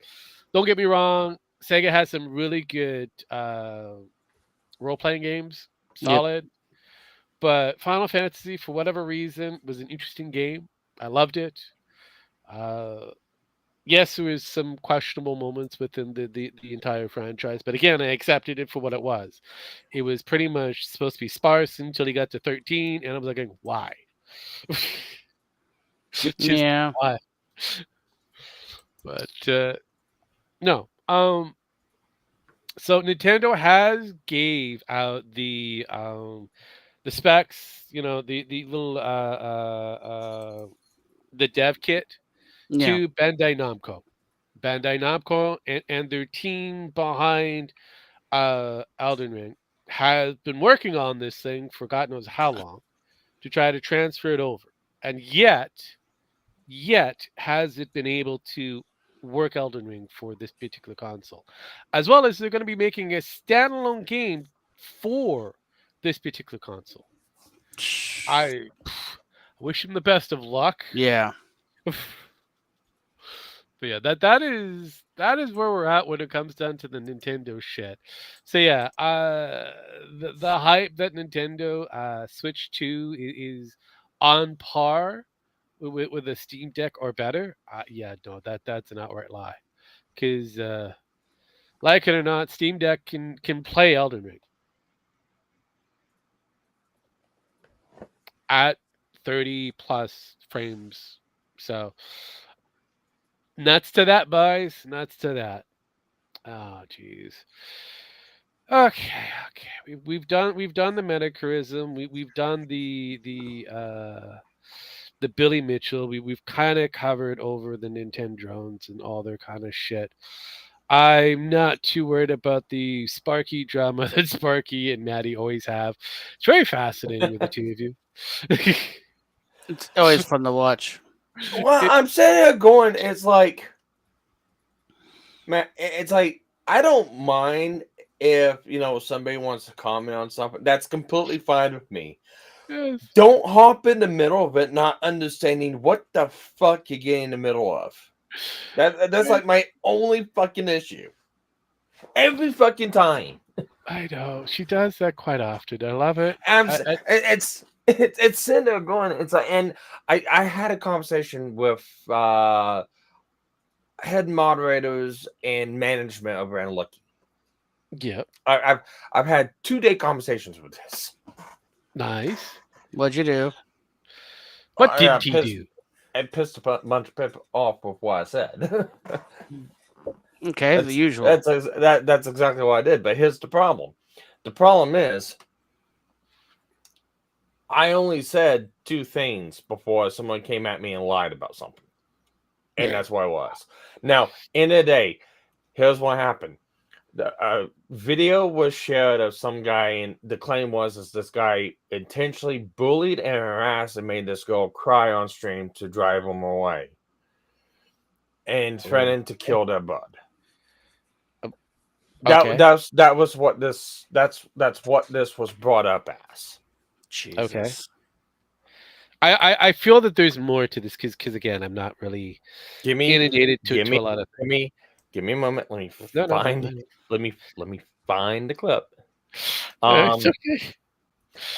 don't get me wrong, Sega has some really good role-playing games, solid. But Final Fantasy, for whatever reason, was an interesting game. I loved it. Yes, there was some questionable moments within the entire franchise, but again, I accepted it for what it was. It was pretty much supposed to be sparse until he got to 13, and I was like, why? Why? But no. So Nintendo has gave out the specs, the little the dev kit Yeah. to Bandai Namco. Bandai Namco and their team behind Elden Ring has been working on this thing for God knows how long to try to transfer it over. And yet has it been able to work Elden Ring for this particular console. As well as they're going to be making a standalone game for this particular console. I wish him the best of luck. Yeah. But yeah, that is where we're at when it comes down to the Nintendo shit. So yeah, the hype that Nintendo Switch 2 is on par with a Steam Deck or better. Yeah, no, that's an outright lie. Because like it or not, Steam Deck can play Elden Ring at 30 plus frames. So nuts to that, boys. Nuts to that. Oh, jeez. Okay. We've done the Metacharism. We've done the Billy Mitchell. We've kind of covered over the Nintendo drones and all their kind of shit. I'm not too worried about the Sparky drama that Sparky and Maddie always have. It's very fascinating with the two of you. It's always fun to watch. Well, I'm sitting here going, it's like, man, it's like, I don't mind if, somebody wants to comment on something. That's completely fine with me. Yes. Don't hop in the middle of it, not understanding what the fuck you get in the middle of. That's like my only fucking issue. Every fucking time. I know. She does that quite often. I love it. It's sitting there going, it's like, and I had a conversation with head moderators and management over at Lucky. Yeah. I've had 2-day conversations with this. Nice. What'd you do? What did he do? It pissed a bunch of people off with what I said. Okay, the usual. That's exactly what I did. But here's the problem. The problem is, I only said 2 things before someone came at me and lied about something. And that's what it was. Now, in a day, here's what happened. The video was shared of some guy, and the claim was this guy intentionally bullied and harassed and made this girl cry on stream to drive him away, and threatened to kill their bud. Okay. That was what this that's what this was brought up as. Jesus. Okay. I feel that there's more to this because again, I'm not really inundated to a lot of things. Give me a moment. Let me Let me find the clip. It's okay.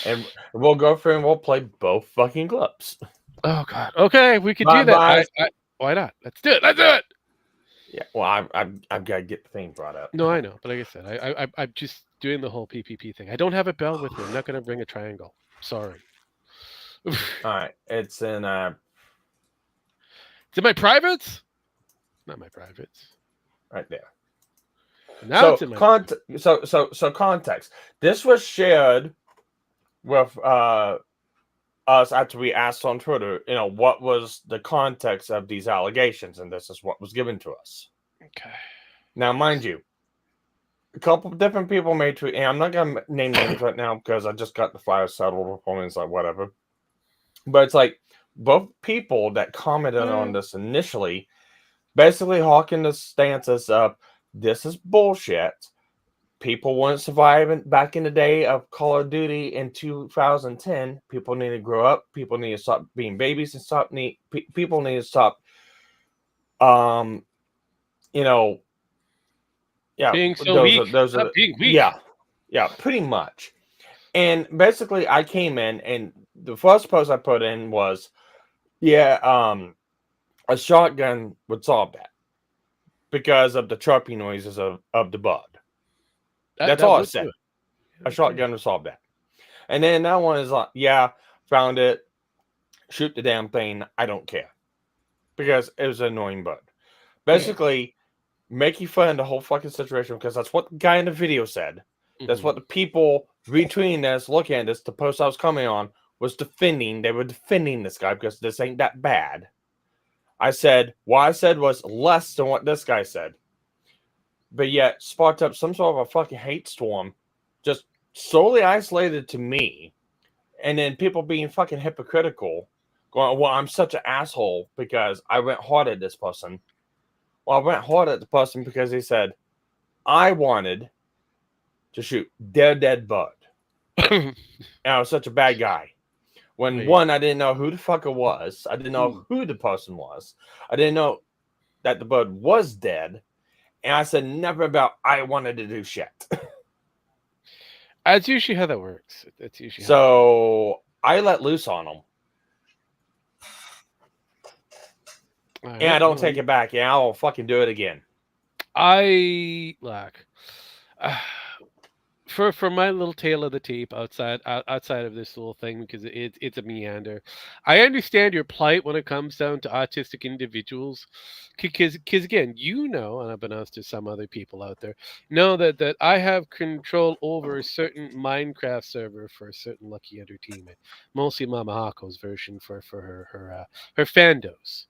And we'll go through and we'll play both fucking clips. Oh God. Okay, we could do that. Why not? Let's do it. Let's do it. Yeah. Well, I've got to get the thing brought up. No, I know, but like I said, I'm just doing the whole PPP thing. I don't have a bell with me. I'm not going to bring a triangle. Sorry. All right. It's in. Is it my privates? Not my privates. Right there. Now it's in my so context. This was shared with us after we asked on Twitter, what was the context of these allegations, and this is what was given to us. Okay. Now, mind you, a couple of different people made tweet, and I'm not gonna name names right now because I just got the file settled with them, it's like whatever. But it's like both people that commented on this initially basically hawking the stances of this is bullshit. People wouldn't survive back in the day of Call of Duty in 2010. People need to grow up. People need to stop being babies and people need to stop, being so weak. Those are being weak. Yeah, pretty much. And basically, I came in, and the first post I put in was, a shotgun would solve that because of the chirping noises of the bud. That's all I said. A shotgun would solve that. And then that one is like, found it. Shoot the damn thing. I don't care. because it was an annoying bug. Basically, making fun of the whole fucking situation because that's what the guy in the video said. That's what the people retweeting this, looking at this, the post I was commenting on was defending. They were defending this guy because this ain't that bad. I said, what I said was less than what this guy said. But yet, sparked up some sort of a fucking hate storm, just solely isolated to me. And then people being fucking hypocritical, going, well, I'm such an asshole because I went hard at this person. Well, I went hard at the person because he said, I wanted to shoot dead bud. And I was such a bad guy. When one, I didn't know who the fuck it was. I didn't know who the person was. I didn't know that the bud was dead. And I said never about I wanted to do shit. That's usually how that works. That's usually so I let loose on them. And I don't take it back. Yeah, I'll fucking do it again. For my little tale of the tape outside of this little thing, because it's a meander. I understand your plight when it comes down to autistic individuals, because again, and unbeknownst to some other people out there, know that I have control over a certain Minecraft server for a certain Lucky Entertainment, mostly Mama Hako's version for her fandos,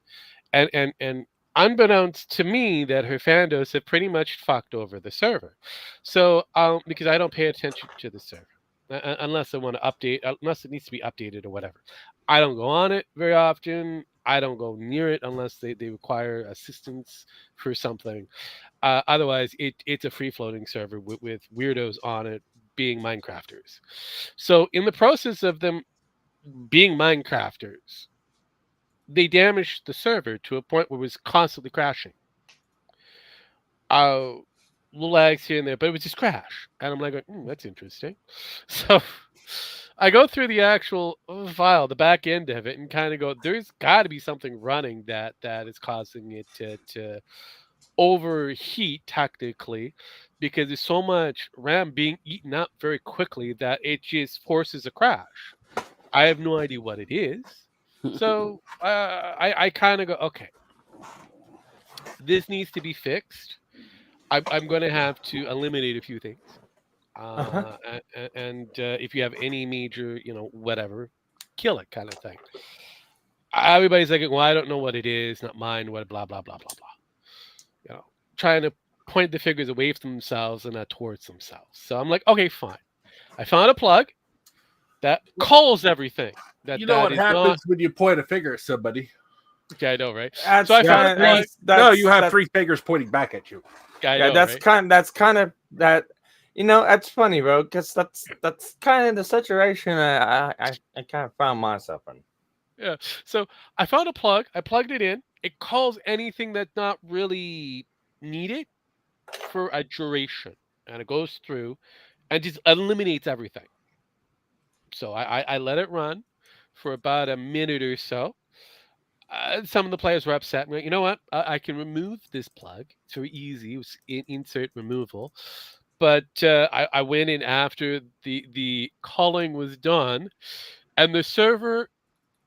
and unbeknownst to me, that her fandos have pretty much fucked over the server. So, because I don't pay attention to the server unless I want to update, unless it needs to be updated or whatever. I don't go on it very often. I don't go near it unless they require assistance for something. Otherwise, it's a free-floating server with weirdos on it being Minecrafters. So, in the process of them being Minecrafters, they damaged the server to a point where it was constantly crashing. Little lags here and there, but it was just crash. And I'm like, that's interesting. So I go through the actual file, the back end of it, and kind of go, there's got to be something running that is causing it to overheat technically, because there's so much RAM being eaten up very quickly that it just forces a crash. I have no idea what it is. So I kind of go, okay, this needs to be fixed. I'm going to have to eliminate a few things. And if you have any major, whatever, kill it kind of thing. Everybody's like, well, I don't know what it is, not mine, what, blah, blah, blah, blah, blah. Trying to point the fingers away from themselves and not towards themselves. So I'm like, okay, fine. I found a plug that calls everything. That what happens when you point a finger at somebody. Okay, I know, right? So I found you have three fingers pointing back at you. That's kind of that. That's funny, bro, because that's kind of the situation I kind of found myself in. Yeah. So I found a plug. I plugged it in. It calls anything that's not really needed for a duration, and it goes through and just eliminates everything. So I let it run for about a minute or so. Some of the players were upset. I'm like, you know what? I can remove this plug. It's very easy. It was insert removal. But I went in after the calling was done, and the server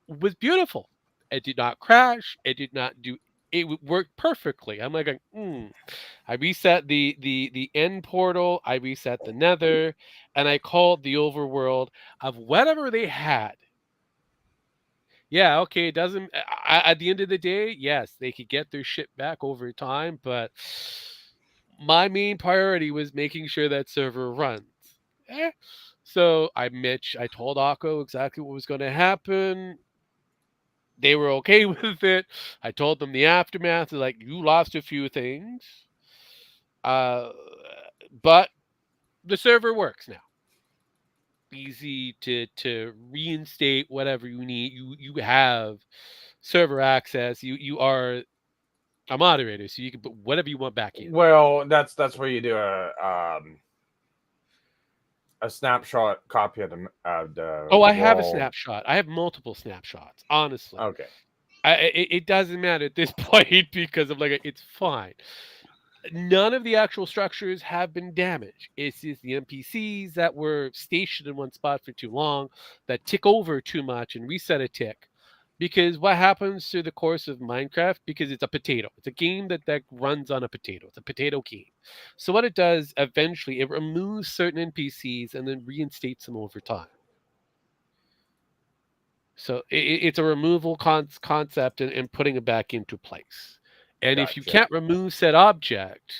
was beautiful. It did not crash. It did not do. It worked perfectly. I'm like, I reset the end portal. I reset the nether, and I called the overworld of whatever they had. Yeah, okay, it doesn't... at the end of the day, yes, they could get their shit back over time, but my main priority was making sure that server runs. So I told Akko exactly what was going to happen. They were okay with it. I told them the aftermath. They're like, you lost a few things. But the server works now. Easy to reinstate whatever you need. You have server access. You are a moderator, so you can put whatever you want back in. Well, that's where you do a snapshot copy of the I have a snapshot. I have multiple snapshots, honestly. Okay. It doesn't matter at this point because I'm like, it's fine. None of the actual structures have been damaged. It's just the NPCs that were stationed in one spot for too long that tick over too much and reset a tick Because what happens through the course of Minecraft, because it's a potato. It's a game that runs on a potato. It's a potato game. So what it does, eventually, it removes certain NPCs and then reinstates them over time. So it's a removal concept and putting it back into place. And if you can't remove said object,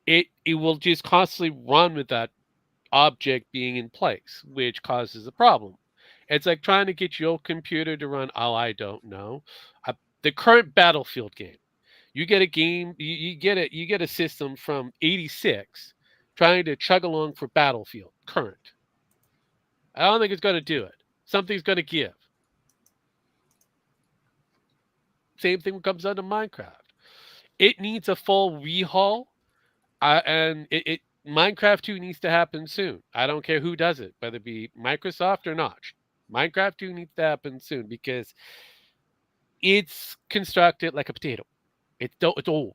it will just constantly run with that object being in place, which causes a problem. It's like trying to get your computer to run, I don't know, the current Battlefield game. You get a game, you get a system from '86 trying to chug along for Battlefield current. I don't think it's going to do it. Something's going to give. Same thing comes down to Minecraft. It needs a full rehaul, and Minecraft 2 needs to happen soon. I don't care who does it, whether it be Microsoft or not. Minecraft 2 needs to happen soon because it's constructed like a potato. It's old.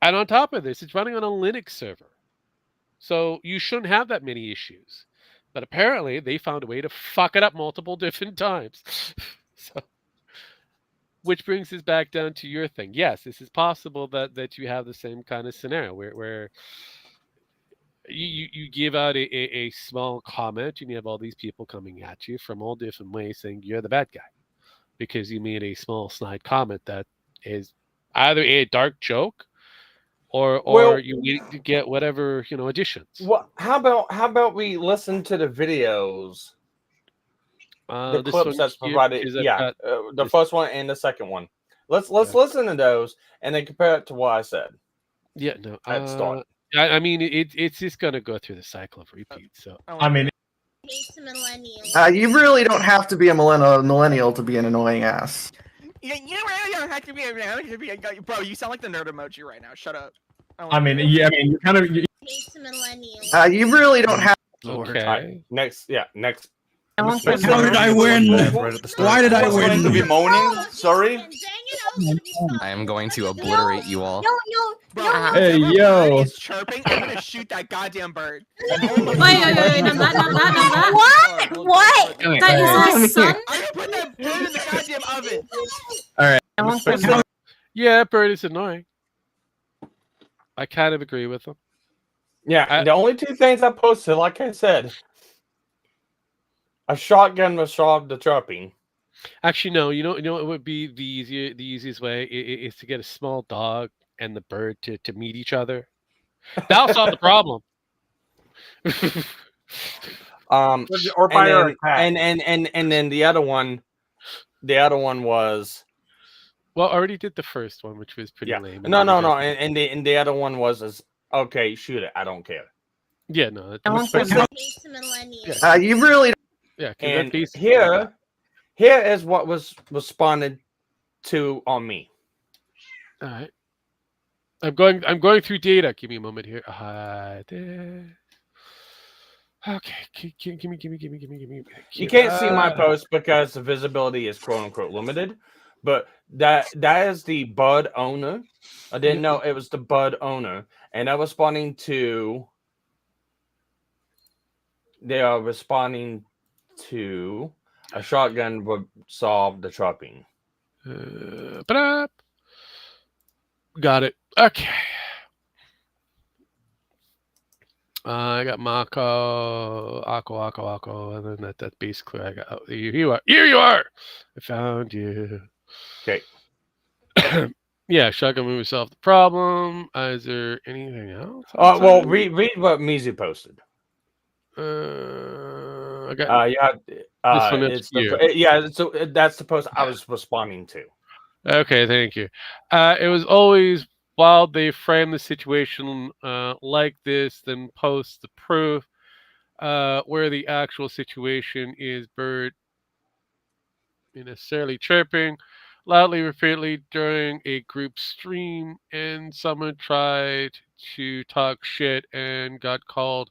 And on top of this, it's running on a Linux server. So you shouldn't have that many issues. But apparently, they found a way to fuck it up multiple different times. So, which brings us back down to your thing. Yes, this is possible that you have the same kind of scenario where you give out a small comment and you have all these people coming at you from all different ways saying you're the bad guy because you made a small snide comment that is either a dark joke or you need to get whatever additions. Well, how about we listen to the videos, the clips that's provided? Yeah, the first one and the second one. Let's listen to those and then compare it to what I said. Yeah, no. At start. I mean, it's just gonna go through the cycle of repeat. So I mean, you really don't have to be a millennial to be an annoying ass. You really don't have to be a bro. You sound like the nerd emoji right now. Shut up. I mean, you're kind of. You really don't have. Okay. Right, next. How did I win? Why did I win? To be moaning? Sorry. I am going to obliterate you all. Bro, Hey, yo. It's chirping. I'm gonna shoot that goddamn bird. Wait, what? That is our son? I'm gonna put that bird in the goddamn oven. All right. Yeah, bird is annoying. I kind of agree with him. Yeah, the only two things I posted, like I said, a shotgun will solve the chirping. Actually, no. You know, it would be the easiest way is to get a small dog and the bird to meet each other. That'll solve the problem. Or fire a cat. And then the other one was. Well, I already did the first one, which was pretty lame. No. And the other one was okay. Shoot it. I don't care. Yeah, no. You really. Yeah, and here is what was responded to on me. All right. I'm going through data. Give me a moment here. Okay. Give me. You can't see my post because the visibility is quote unquote limited, but that is the bud owner. I didn't know it was the bud owner, and I'm responding to. They are responding to a shotgun would solve the chopping. Got it. Okay. I got Mako, Akko, and then that's basically I got. Oh, here you are. I found you. Okay. Yeah, shotgun movie solved the problem. Is there anything else? Well, read what Mizu posted. I got. This one so that's the post I was responding to. Okay, thank you. It was always while they frame the situation like this, then post the proof where the actual situation is bird necessarily chirping loudly, repeatedly during a group stream, and someone tried to talk shit and got called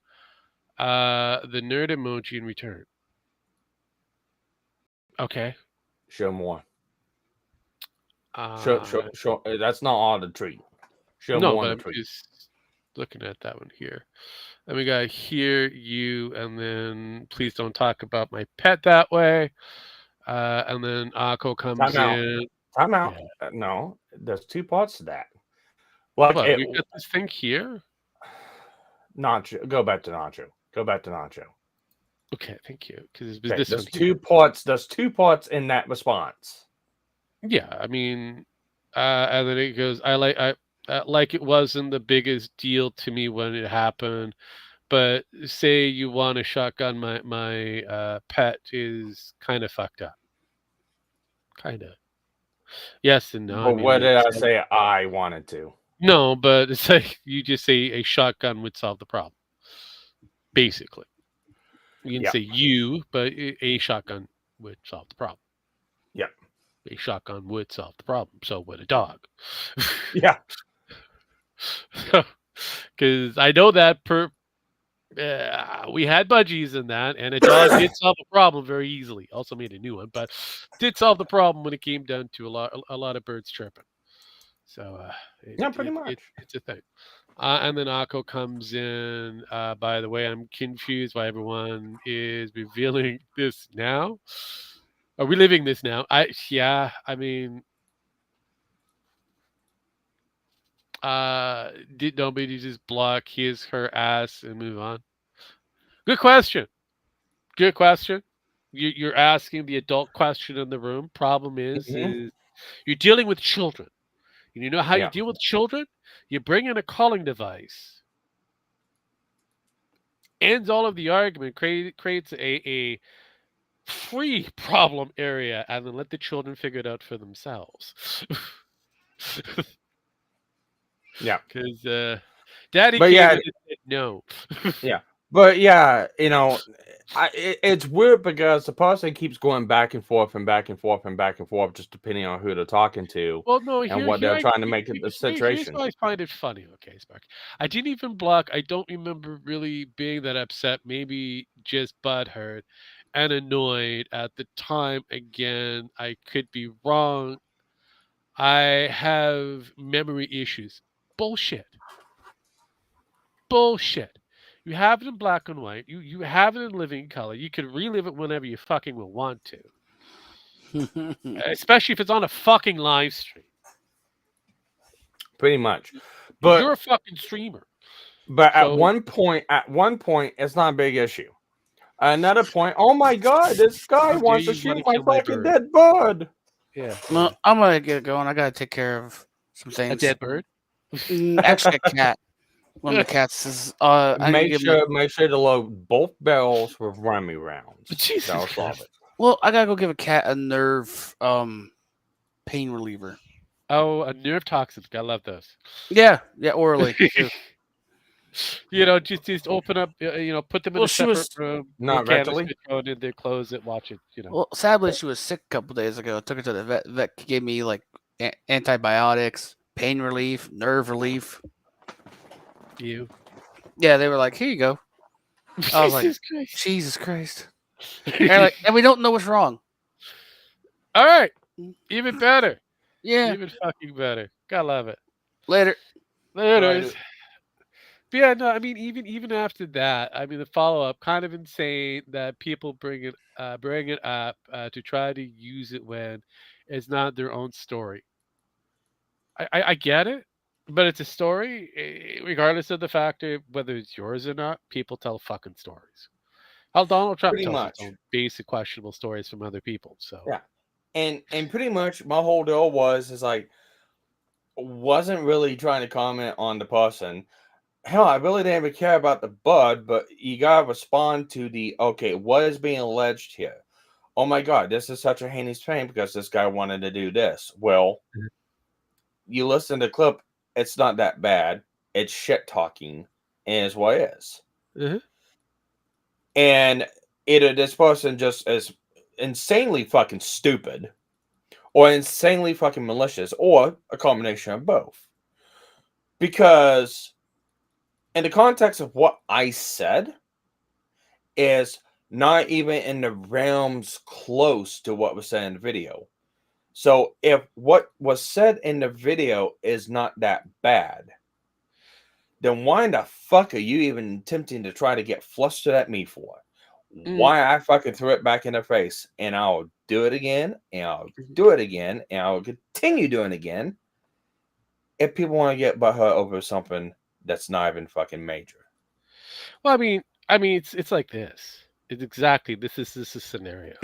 the nerd emoji in return. Okay. Show more. Show. That's not all the tree. Show more on the tree. Just looking at that one here. And we got hear you, and then please don't talk about my pet that way. And then Akko comes Time out. in. Time out. Yeah. No, there's two parts to that. Like, What, we got this thing here? Nacho, go back to Nacho. Go back to Nacho. Okay, thank you. Because Okay, this there's one two here. parts. There's two parts in that response. Yeah, I mean, and then it goes. I like it wasn't the biggest deal to me when it happened, but say you want a shotgun, my pet is kind of fucked up. Kind of. Yes and no. But I mean, what did I it's say? I wanted to. no, but it's like you just say a shotgun would solve the problem. Basically, you didn't Yeah. say you, but a shotgun would solve the problem. Yep. A shotgun would solve the problem. So would a dog. Yeah. Because I know that we had budgies in that, and a dog did solve the problem very easily. Also made a new one, but did solve the problem when it came down to a lot of birds chirping. So Yeah, pretty much. It's a thing. And then Akko comes in. By the way, I'm confused why everyone is revealing this now. Are we living this now? I mean, did nobody just block her ass and move on? Good question. Good question. You're asking the adult question in the room. Problem is you're dealing with children. And you know how you deal with children? You bring in a calling device. Ends all of the argument, creates a free problem area, and then let the children figure it out for themselves. Yeah. Because Daddy But came yeah, in and said no. Yeah. But yeah, it's weird because the person keeps going back and forth and back and forth and back and forth, just depending on who they're talking to Well, no, and what they're trying to make it the here's situation. why I find it funny. Okay, Spark. I didn't even block. I don't remember really being that upset. Maybe just butthurt and annoyed at the time. Again, I could be wrong. I have memory issues. Bullshit. Bullshit. You have it in black and white. You have it in living color. You can relive it whenever you fucking will want to. Especially if it's on a fucking live stream. Pretty much. But you're a fucking streamer. But at one point, it's not a big issue. Another point, oh my god, this guy wants to shoot my fucking dead bird. Yeah. Well, I'm gonna get going. I gotta take care of some things. A dead bird? Actually, a cat. One of the cats is. Make sure to load both barrels with Remy rounds. That'll solve it. Well, I gotta go give a cat a nerve pain reliever. Oh, a nerve toxin. I love those. Yeah, orally. Just open up. Put them in a separate room. Not rectally. Go in there, close it, watch it. Well, sadly, she was sick a couple days ago. I took her to the vet. The vet gave me like antibiotics, pain relief, nerve relief. Yeah, they were like, "Here you go." I was like, "Jesus Christ!" and we don't know what's wrong. All right, even better. Yeah, even fucking better. Gotta love it. Later. But yeah, no, I mean, even after that, I mean, the follow up kind of insane that people bring it up to try to use it when it's not their own story. I get it. But it's a story, regardless of the factor, whether it's yours or not. People tell fucking stories. How Donald Trump tells his own basic questionable stories from other people. So yeah, and pretty much my whole deal wasn't really trying to comment on the person. Hell, I really didn't even care about the bud, but you gotta respond to what is being alleged here? Oh my god, this is such a heinous thing because this guy wanted to do this. Well, you listen to the clip. It's not that bad. It's shit talking, and is what it is. Mm-hmm. And either this person just is insanely fucking stupid, or insanely fucking malicious, or a combination of both. Because in the context of what I said, is not even in the realms close to what was said in the video. So if what was said in the video is not that bad, then why in the fuck are you even attempting to try to get flustered at me for? why I fucking threw it back in their face, and I'll do it again, and I'll do it again, and I'll continue doing it again. If people want to get butthurt over something that's not even fucking major. Well, I mean, it's like this. It's exactly this is a scenario.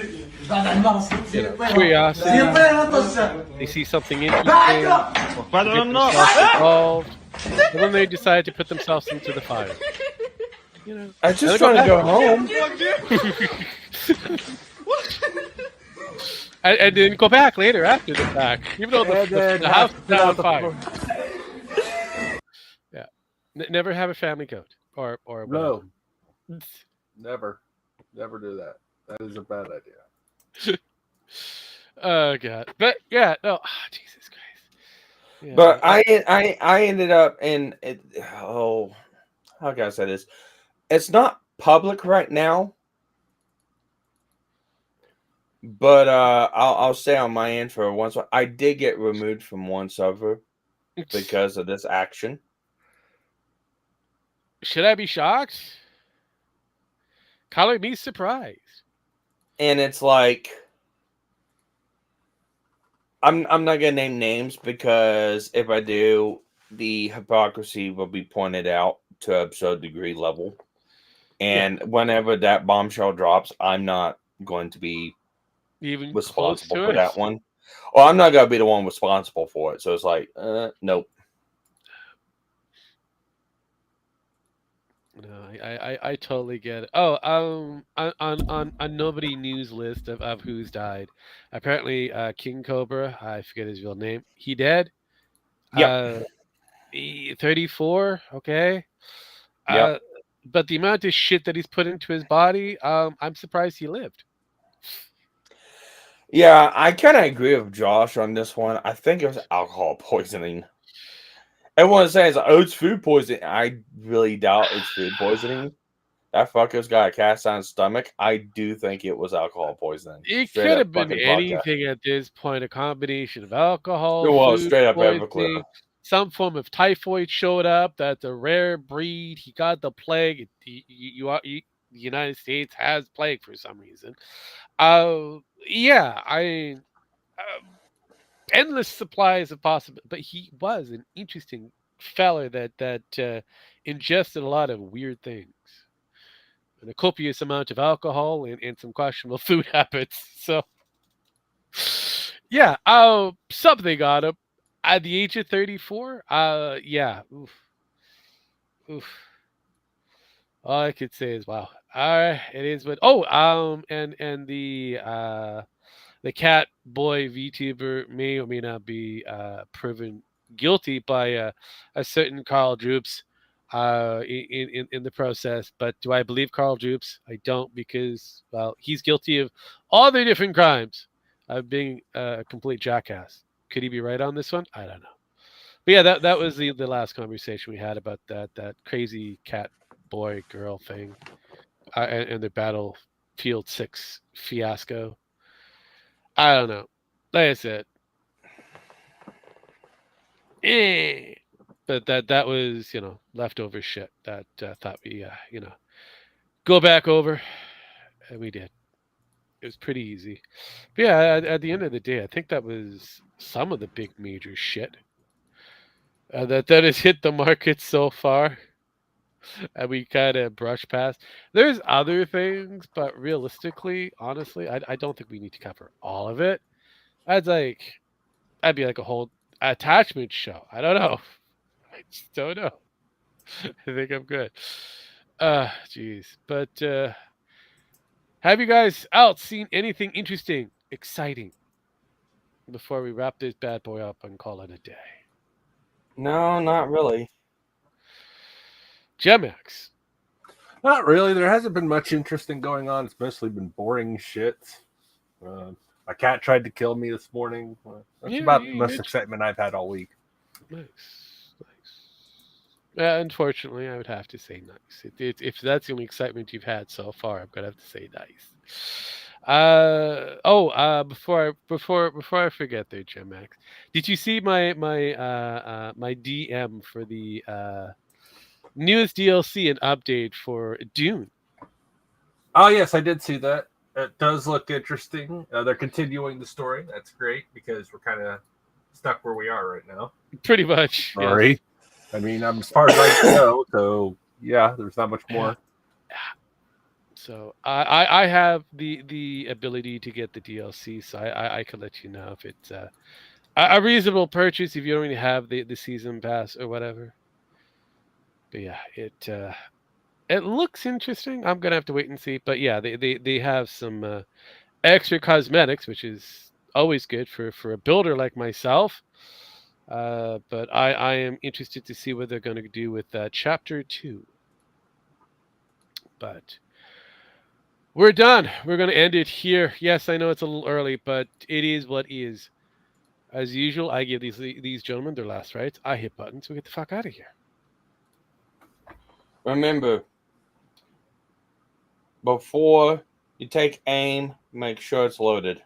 Curiosity. They see something interesting. Get themselves involved, and then they decide to put themselves into the fire. I just trying to go home. and then go back later after the fact, even though the house is not on fire. Yeah, never have a family goat or no, never do that. That is a bad idea. Oh god, but yeah, no, Jesus Christ. Yeah, but I ended up in it. Oh, how can I say this? It's not public right now. But I'll say on my end for once, I did get removed from one server because of this action. Should I be shocked? Color me surprised. And it's like, I'm not gonna name names because if I do, the hypocrisy will be pointed out to absurd degree level. And whenever that bombshell drops, I'm not going to be even responsible for it? that one. Or I'm not gonna be the one responsible for it. So it's like, nope. No, I totally get it. Oh, on nobody news list of who's died. Apparently, King Cobra, I forget his real name. He dead. Yeah. 34. Okay. Yeah. But the amount of shit that he's put into his body, I'm surprised he lived. Yeah, I kind of agree with Josh on this one. I think it was alcohol poisoning. Everyone says, oh, it's food poisoning. I really doubt it's food poisoning. That fucker's got a cast iron stomach. I do think it was alcohol poisoning. It could have been anything at this point. A combination of alcohol, well, food straight up poisoning, some form of typhoid showed up. That's a rare breed. He got the plague. The United States has plague for some reason. Yeah, endless supplies of possible. But he was an interesting fella that ingested a lot of weird things. And a copious amount of alcohol and some questionable food habits. So, yeah, something got him at the age of 34. Yeah, oof. All I could say is, wow. It is what. Oh, and the cat boy VTuber may or may not be proven guilty by a certain Carl Droops in the process. But do I believe Carl Droops? I don't, because, well, he's guilty of all the different crimes of being a complete jackass. Could he be right on this one? I don't know. But yeah, that was the last conversation we had about that crazy cat boy girl thing and the Battlefield 6 fiasco. I don't know. Like I said, but that was, leftover shit that thought we go back over, and we did. It was pretty easy. But yeah, at the end of the day, I think that was some of the big major shit that has hit the market so far. And we kind of brush past. There's other things, but realistically, honestly, I don't think we need to cover all of it. I'd be like a whole attachment show. I don't know. I just don't know. I think I'm good. Jeez. But have you guys seen anything interesting, exciting before we wrap this bad boy up and call it a day? No, not really. Gemex. Not really. There hasn't been much interesting going on. It's mostly been boring shit. My cat tried to kill me this morning. That's about the most excitement I've had all week. Nice. Unfortunately, I would have to say nice. If that's the only excitement you've had so far, I'm gonna have to say nice. Before I forget there, Gemex, did you see my DM for the newest DLC and update for Dune? Oh yes, I did see that. It does look interesting. They're continuing the story. That's great because we're kind of stuck where we are right now. Pretty much. Sorry. Yes. I mean, I'm as far as I can go. So yeah, there's not much more. So I have the ability to get the DLC, so I can let you know if it's a reasonable purchase if you don't even have the season pass or whatever. But yeah, it looks interesting. I'm gonna have to wait and see. But yeah, they have some extra cosmetics, which is always good for a builder like myself. But I am interested to see what they're going to do with Chapter 2. But we're done. We're going to end it here. Yes, I know it's a little early, but it is what is. As usual, I give these gentlemen their last rites. I hit buttons. We get the fuck out of here. Remember, before you take aim, make sure it's loaded.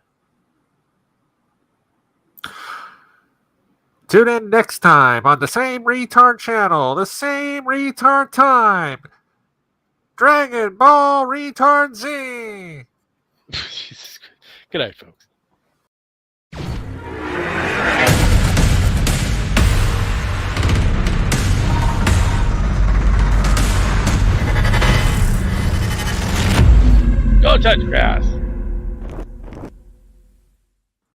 Tune in next time on the same retard channel, the same retard time. Dragon Ball Retard Z. Jesus Christ. Good night, folks. Don't touch grass.